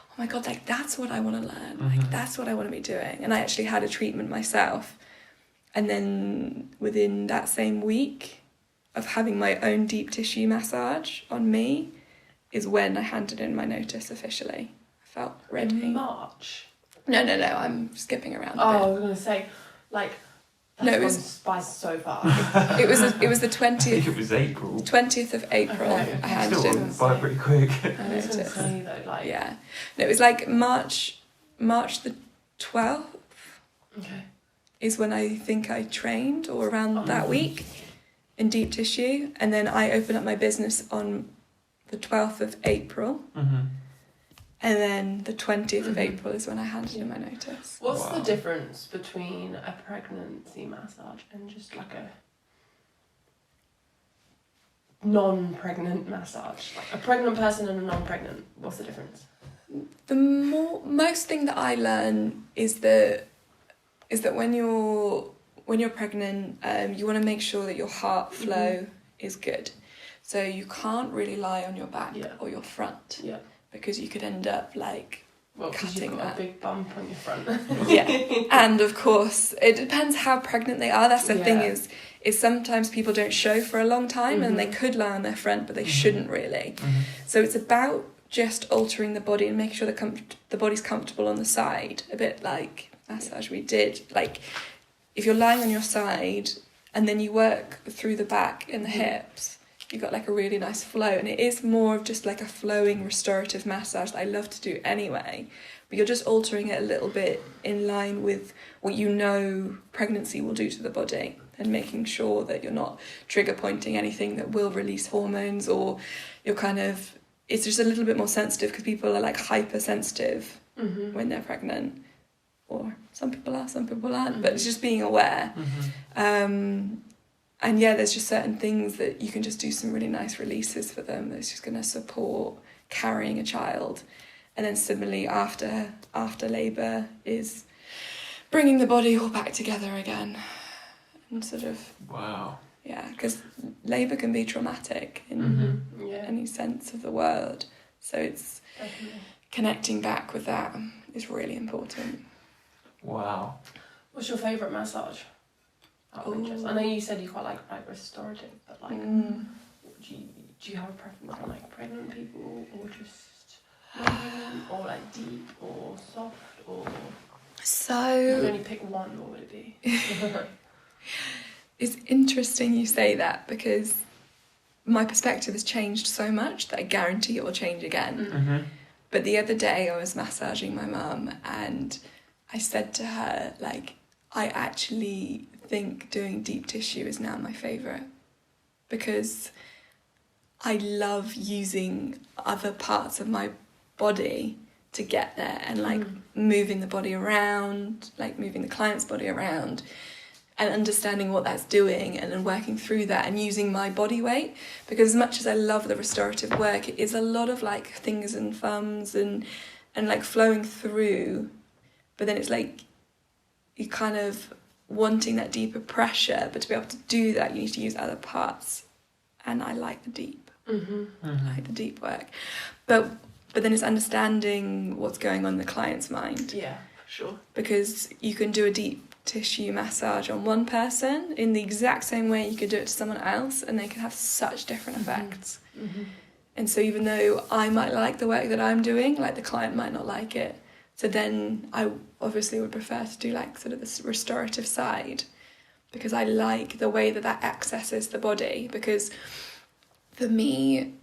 oh my God, like that's what I want to learn. Like that's what I want to be doing. And I actually had a treatment myself. And then within that same week of having my own deep tissue massage on me is when I handed in my notice officially. I felt ready. In March? No, I'm skipping around I was going to say, like, no, it was by so far. it was the 20th. I think it was April. 20th of April. Okay. I handed Still in went by pretty quick. I was going to say though, like, yeah, no, it was like March the 12th. Okay. Is when I think I trained, or around that week. In deep tissue, and then I opened up my business on the 12th of April, and then the 20th of April is when I handed in my notice. What's the difference between a pregnancy massage and just like a non-pregnant massage? Like a pregnant person and a non-pregnant, what's the difference? The most thing that I learn is that when you're pregnant, you want to make sure that your heart flow is good. So you can't really lie on your back or your front because you could end up like cutting you've got a big bump on your front. And of course, it depends how pregnant they are. That's the thing is sometimes people don't show for a long time and they could lie on their front, but they shouldn't really. So it's about just altering the body and making sure the body's comfortable on the side, a bit like massage we did. Like if you're lying on your side and then you work through the back and the hips, you've got like a really nice flow, and it is more of just like a flowing restorative massage that I love to do anyway, but you're just altering it a little bit in line with what you know pregnancy will do to the body and making sure that you're not trigger pointing anything that will release hormones, or you're kind of, it's just a little bit more sensitive because people are like hypersensitive when they're pregnant, or some people are, some people aren't, but it's just being aware. And yeah, there's just certain things that you can just do some really nice releases for them that's just going to support carrying a child. And then similarly after labour is bringing the body all back together again and sort of... Wow. Yeah, because labour can be traumatic in any sense of the word. So it's connecting back with that is really important. Wow. What's your favourite massage? I know you said you quite like restorative, but like, do you have a preference on like pregnant people, or just or like deep or soft, or? So you can only pick one. What would it be? It's interesting you say that, because my perspective has changed so much that I guarantee it will change again. But the other day I was massaging my mum, and I said to her, like, I actually think doing deep tissue is now my favourite, because I love using other parts of my body to get there, and like moving the body around, like moving the client's body around, and understanding what that's doing, and then working through that and using my body weight. Because as much as I love the restorative work, it is a lot of like fingers and thumbs and like flowing through, but then it's like you kind of wanting that deeper pressure, but to be able to do that you need to use other parts, and I like the deep. I like the deep work, but then it's understanding what's going on in the client's mind. Yeah, for sure. Because you can do a deep tissue massage on one person in the exact same way you could do it to someone else, and they can have such different effects. And so even though I might like the work that I'm doing, like the client might not like it. So then I obviously would prefer to do like sort of this restorative side, because I like the way that accesses the body. Because for me,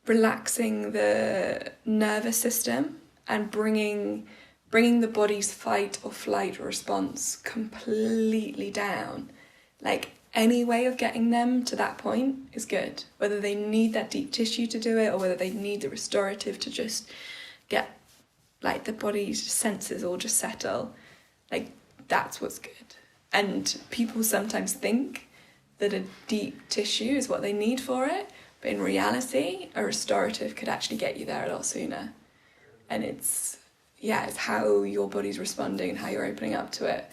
relaxing the nervous system and bringing the body's fight or flight response completely down, like any way of getting them to that point is good. Whether they need that deep tissue to do it, or whether they need the restorative to just get like the body's senses all just settle, like that's what's good. And people sometimes think that a deep tissue is what they need for it, but in reality, a restorative could actually get you there a lot sooner. And it's how your body's responding and how you're opening up to it.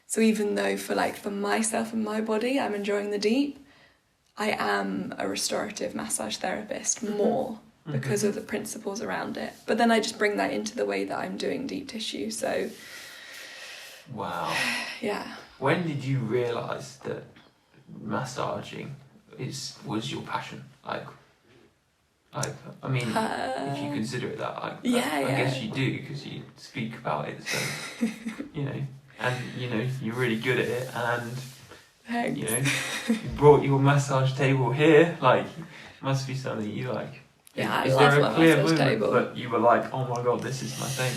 So even though for myself and my body, I'm enjoying the deep, I am a restorative massage therapist more because of the principles around it. But then I just bring that into the way that I'm doing deep tissue. So, wow. Yeah. When did you realise that massaging was your passion? Like, I mean, if you consider it that, I guess you do, because you speak about it. So, and you're really good at it, and Thanks. You brought your massage table here. Like, it must be something you like. Yeah, I is love there my a clear massage moment table. that you were like, oh my god, this is my thing?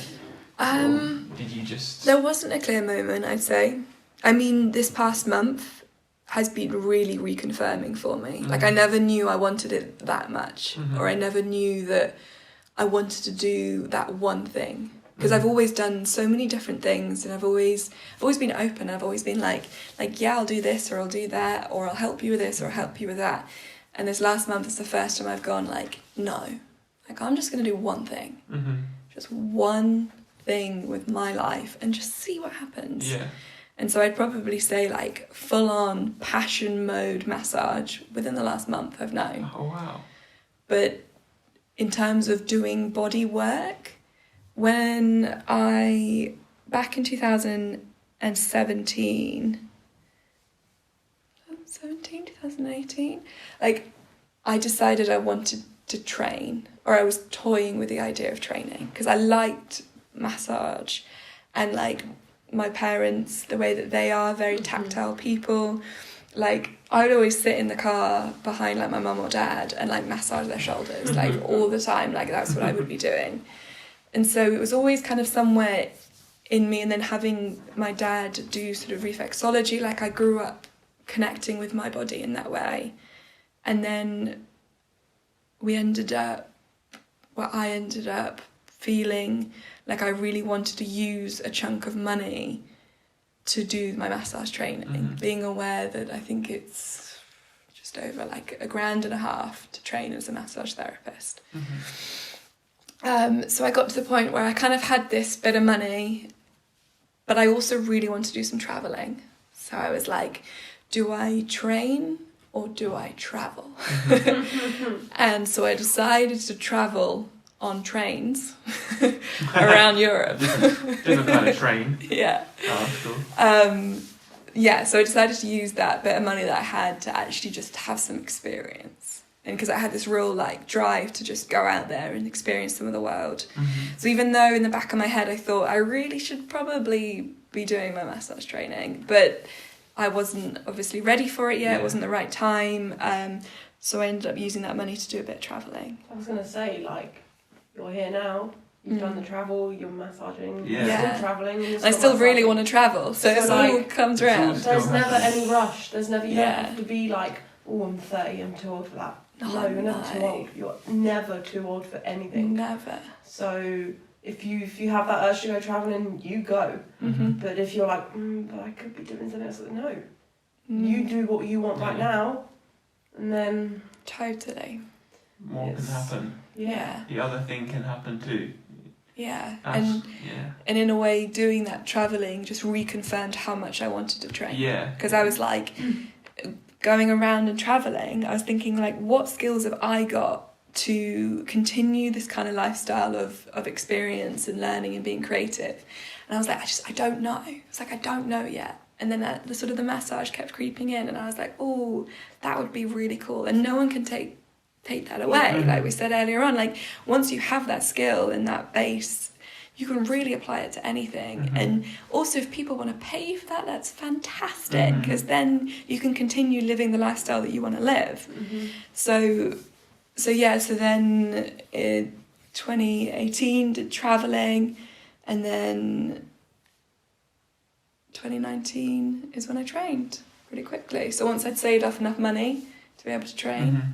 Or did you just? There wasn't a clear moment, I'd say. I mean, this past month has been really reconfirming for me. Like, I never knew I wanted it that much, or I never knew that I wanted to do that one thing. Because I've always done so many different things, and I've always been open. I've always been like, yeah, I'll do this, or I'll do that, or I'll help you with this, or I'll help you with that. And this last month is the first time I've gone like, no, like I'm just going to do one thing. Just one thing with my life, and just see what happens. Yeah. And so I'd probably say like full-on passion mode massage within the last month I've known. Oh, wow. But in terms of doing body work, when back in 2018, like I decided I wanted to train, or I was toying with the idea of training, because I liked massage, and like my parents, the way that they are, very tactile people, like I would always sit in the car behind like my mum or dad and like massage their shoulders like all the time, like that's what I would be doing. And so it was always kind of somewhere in me, and then having my dad do sort of reflexology, like I grew up connecting with my body in that way. And then I ended up feeling like I really wanted to use a chunk of money to do my massage training, being aware that I think it's just over like $1,500 to train as a massage therapist. So I got to the point where I kind of had this bit of money, but I also really wanted to do some traveling. So I was like, do I train or do I travel? And so I decided to travel on trains around Europe. Different kind of train. Yeah. Oh, cool. So I decided to use that bit of money that I had to actually just have some experience. And because I had this real like drive to just go out there and experience some of the world. So even though in the back of my head I thought I really should probably be doing my massage training, but I wasn't obviously ready for it yet. It wasn't the right time. So I ended up using that money to do a bit of travelling. I was going to say, like, you're here now, You've done the travel, you're massaging, Yeah. you're still travelling. I still really want to travel, so it all comes around. There's never any rush. There's never, you don't Yeah. have to be like, oh, I'm 30, I'm too old for that. No, No, you're never no. too old. You're never too old for anything. Never. So if you have that urge to go travelling, you go. Mm-hmm. But if you're like, but I could be doing something else, no. You do what you want right now, and then... Totally. More can happen. Yeah. The other thing can happen too. Yeah. That's, And in a way, doing that travelling just reconfirmed how much I wanted to train. Yeah. Because I was like, going around and travelling, I was thinking like, what skills have I got to continue this kind of lifestyle of experience and learning and being creative? And I was like, I don't know. It's like, I don't know yet. And then the massage kept creeping in, and I was like, oh, that would be really cool. And no one can take that away. Like we said earlier on, like once you have that skill and that base, you can really apply it to anything. And also if people want to pay for that, that's fantastic, because then you can continue living the lifestyle that you want to live. So then in 2018 did traveling, and then 2019 is when I trained pretty quickly. So once I'd saved up enough money to be able to train,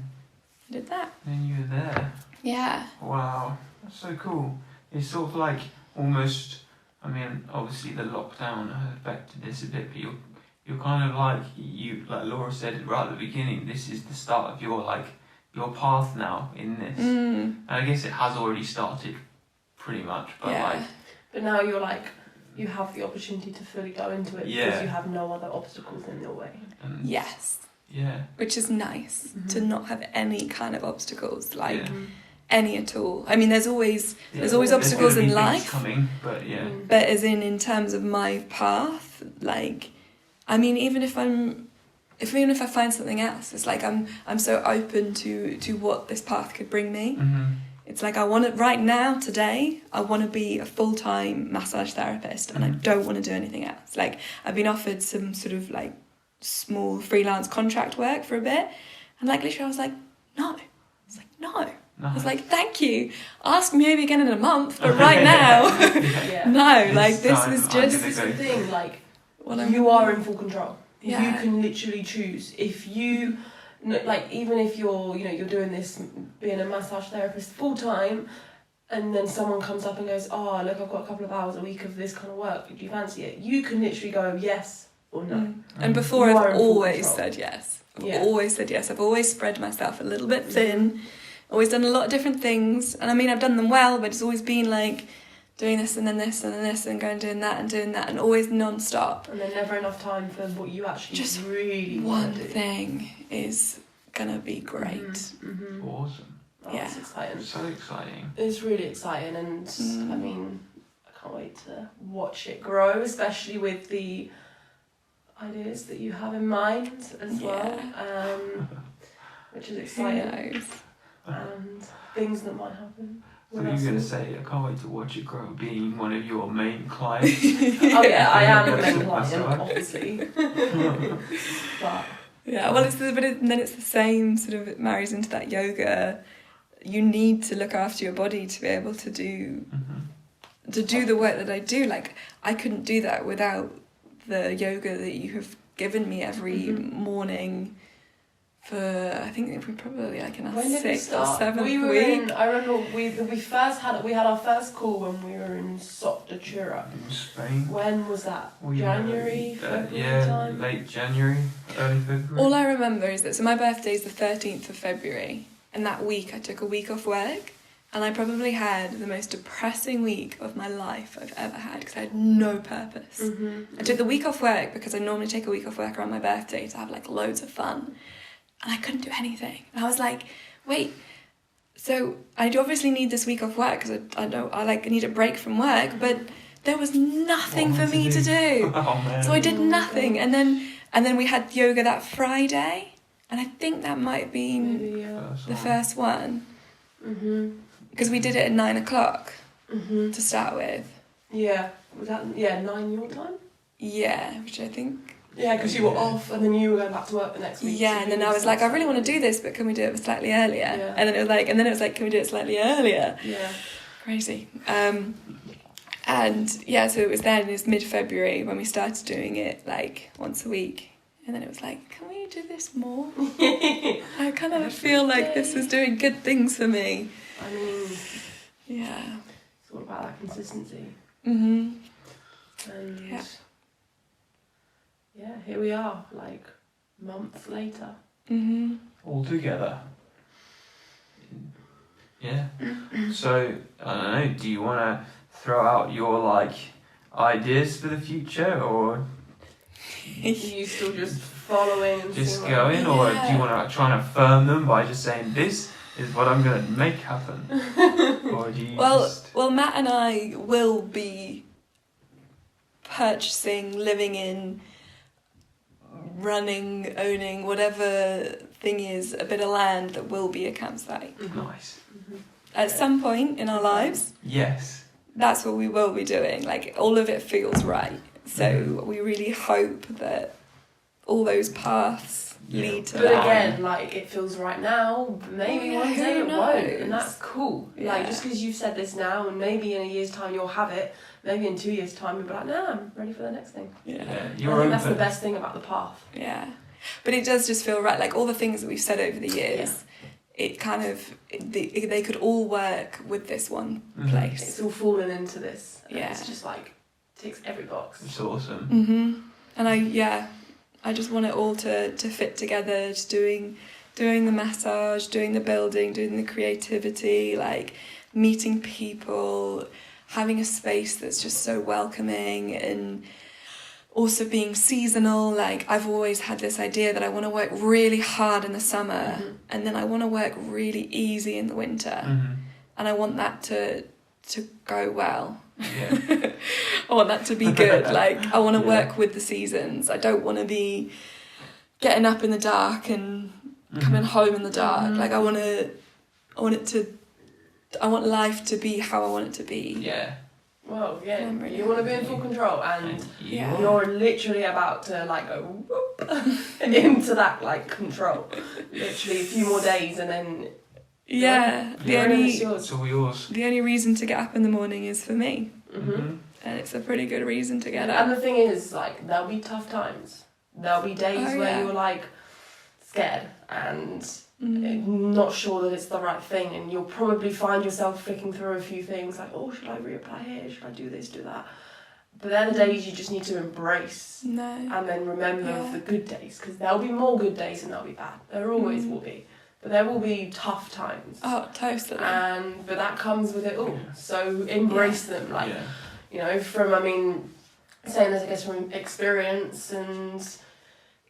I did that. Then you were there. Yeah. Wow, that's so cool. It's sort of like almost, I mean, obviously the lockdown has affected this a bit, but you're kind of like Laura said right at the beginning, this is the start of your path now in this. And I guess it has already started pretty much, but But now you're like, you have the opportunity to fully go into it because you have no other obstacles in your way. Yes. Yeah. Which is nice to not have any kind of obstacles, any at all. I mean, there's always obstacles in life. Coming, but But as in terms of my path, like, I mean, even if I find something else, it's like I'm so open to what this path could bring me. It's like I want it right now, today, I want to be a full-time massage therapist, and I don't want to do anything else. Like, I've been offered some sort of like small freelance contract work for a bit, and like literally I was like, no. It's like, no. I was like, thank you. Ask me maybe again in a month, but right now, no. Like, this was just... This is the thing, like, you are in full control. Yeah. You can literally choose. If you... Like, even if you're doing this, being a massage therapist full time, and then someone comes up and goes, oh, look, I've got a couple of hours a week of this kind of work, do you fancy it? You can literally go yes or no. And before I've always said yes. I've always spread myself a little bit thin, always done a lot of different things, and I mean, I've done them well, but it's always been like doing this and then this and then this and going doing that and always non-stop. And then never enough time for what you actually just really want to do. One thing is gonna be great. Awesome. Oh, it's exciting. So exciting. It's really exciting, and I mean, I can't wait to watch it grow, especially with the ideas that you have in mind as well, which is exciting. And things that might happen. So you're going to say, I can't wait to watch it grow, being one of your main clients. Oh yeah, I am the main client, obviously. But yeah, well, then it's the same sort of, it marries into that yoga. You need to look after your body to be able to do the work that I do. Like, I couldn't do that without the yoga that you have given me every morning for, I think we're probably like in our 6th or 7th week. I remember we had our first call when we were in Sotdatura. In Spain. When was that? January, February time? Late January, early February. All I remember is that, so my birthday is the 13th of February, and that week I took a week off work, and I probably had the most depressing week of my life I've ever had, because I had no purpose. I took the week off work because I normally take a week off work around my birthday to have like loads of fun. And I couldn't do anything. And I was like, wait, so I obviously need this week off work because I need a break from work, but there was nothing for me to do. Oh, man. So I did nothing. And then we had yoga that Friday, and I think that might have been the first one. Because we did it at 9 o'clock to start with. Yeah. Was that 9 your time? Yeah, which I think... Yeah, because you were off and then you were going back to work the next week. Yeah, and then I was like, I really want to do this, but can we do it slightly earlier? Yeah. And then it was like, can we do it slightly earlier? Yeah. crazy. And yeah, so it was mid-February when we started doing it like once a week. And then it was like, can we do this more? I kind of feel like this is doing good things for me. I mean, yeah. It's all about that consistency. Mhm. And yeah, here we are, like months later. Mhm. All together. Yeah. So I don't know. Do you want to throw out your like ideas for the future, or Are you still just following and just seeing going, or do you want to try and affirm them by just saying this is what I'm going to make happen, or do you Well, Matt and I will be purchasing, living in, running, owning, whatever thing is, a bit of land that will be a campsite. Nice. At some point in our lives, Yes. that's what we will be doing. Like, all of it feels right. So we really hope that all those paths lead to But that. again, like, it feels right now, maybe one day it won't, and that's cool. Yeah. Like, just because you've said this now, and maybe in a year's time you'll have it, maybe in 2 years' time you'll be like, nah, I'm ready for the next thing. Yeah. I You're think that's the open. best thing about the path. Yeah. But it does just feel right. Like, all the things that we've said over the years, it kind of, they could all work with this one place. It's all fallen into this. And Yeah. It's just like, ticks every box. It's awesome. Mm-hmm. And I just want it all to fit together, just doing the massage, doing the building, doing the creativity, like meeting people, having a space that's just so welcoming, and also being seasonal. Like, I've always had this idea that I want to work really hard in the summer, and then I want to work really easy in the winter, and I want that to go well. Yeah. I want that to be good. Like, I want to work with the seasons. I don't want to be getting up in the dark and coming home in the dark. Like, I want life to be how I want it to be. Yeah. Well, yeah, Really you want to be in full control, and Yeah. you're literally about to like go whoop into that like control. Literally a few more days, and then Yeah. it's yours. It's all yours. The only reason to get up in the morning is for me, Mm-hmm. and it's a pretty good reason to get And up. the thing is, like, there'll be tough times. There'll be days Oh, where yeah. you're like scared and not sure that it's the right thing, and you'll probably find yourself flicking through a few things like, oh, should I reapply here? Should I do this, do that? But they're the days you just need to embrace No. and then remember Yeah. the good days, because there'll be more good days and there'll be bad. There always will be. But there will be tough times. Oh, totally. But that comes with it all. So embrace them. Like, Yeah. you know, saying this, I guess, from experience, and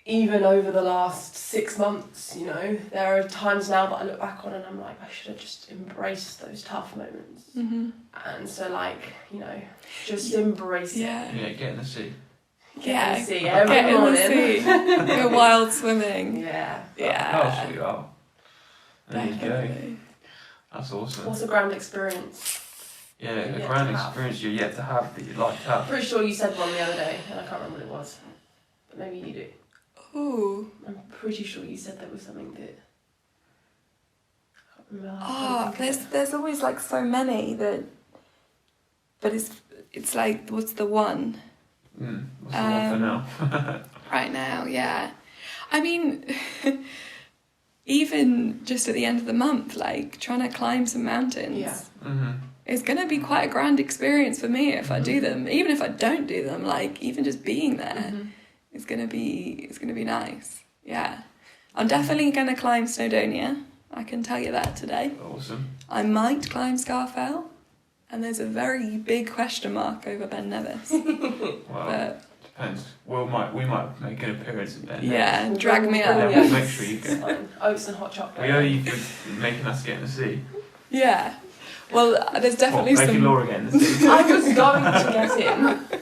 even over the last 6 months, you know, there are times now that I look back on and I'm like, I should have just embraced those tough moments. And so, like, you know, just embrace it. Yeah. Yeah. Get in the sea. Yeah. See, Get every in the morning. sea. Go wild swimming. Yeah. That'll Yeah. sort you out. There you go. Definitely. That's awesome. What's a grand experience? Yeah, You're a yet grand to have. experience you're yet to have that you'd like to have. Pretty sure you said one the other day, and I can't remember what it was. But maybe you do. Ooh. I'm pretty sure you said there was something that. I can't remember. Oh, there's always like so many that, but it's like, what's the one What's the one for now? right now? Yeah, I mean, even just at the end of the month, like trying to climb some mountains. Yeah. It's gonna be quite a grand experience for me if I do them. Even if I don't do them, like even just being there, it's gonna be nice. Yeah, I'm definitely gonna climb Snowdonia. I can tell you that today. Awesome. I might climb Scarfell, and there's a very big question mark over Ben Nevis. Well, But depends. We might make an appearance at Ben. yeah, We'll drag bring- me we'll out. Yeah, bring we'll the make oats. sure you It's go. fine. Oats and hot chocolate. We owe you for making us get in the sea. Yeah. Well, there's definitely Making some. Laura get in the sea. I was going to get in.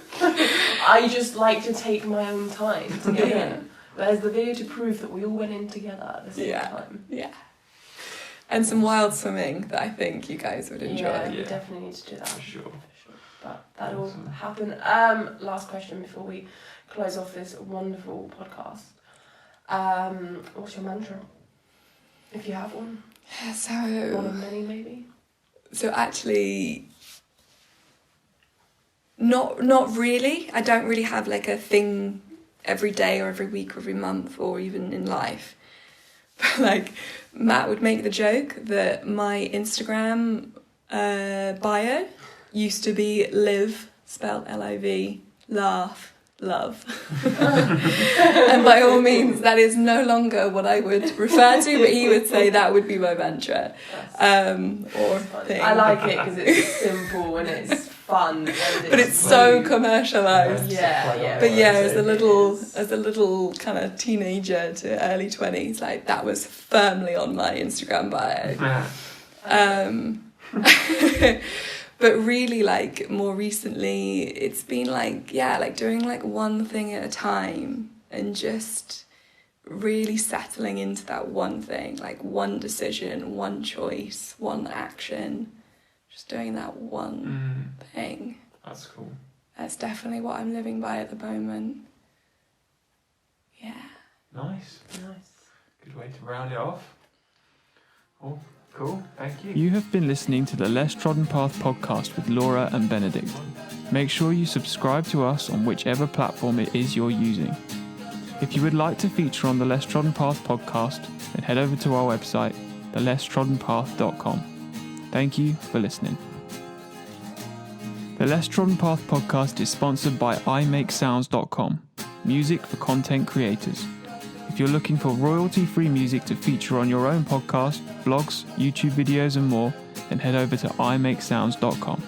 I just like to take my own time to get in. There's the video to prove that we all went in together at the same time. Yeah. And some wild swimming that I think you guys would enjoy. Yeah, we Yeah. definitely need to do that. For sure. But that'll Awesome. happen. Last question before we close off this wonderful podcast. What's your mantra? If you have one. Yeah, One so of many, maybe. So actually, not really. I don't really have like a thing every day or every week or every month or even in life. But like Matt would make the joke that my Instagram bio used to be live, spelled L-I-V, laugh, love. And by all means, that is no longer what I would refer to, but he would say that would be my mantra. Or thing. I like it because it's simple and it's fun. But it's so commercialised. Yeah. But yeah, as a little kind of teenager to early 20s, like that was firmly on my Instagram bio. But really, like more recently, it's been like doing like one thing at a time and just really settling into that one thing, like one decision, one choice, one action, just doing that one thing. That's cool. That's definitely what I'm living by at the moment. Yeah. Nice. Good way to round it off. Oh, cool. Thank you. You have been listening to the Less Trodden Path podcast with Laura and Benedict. Make sure you subscribe to us on whichever platform it is you're using. If you would like to feature on the Less Trodden Path podcast, then head over to our website, thelesstroddenpath.com. Thank you for listening. The Less Trodden Path podcast is sponsored by imakesounds.com, music for content creators. If you're looking for royalty-free music to feature on your own podcast, blogs, YouTube videos and more, then head over to imakesounds.com.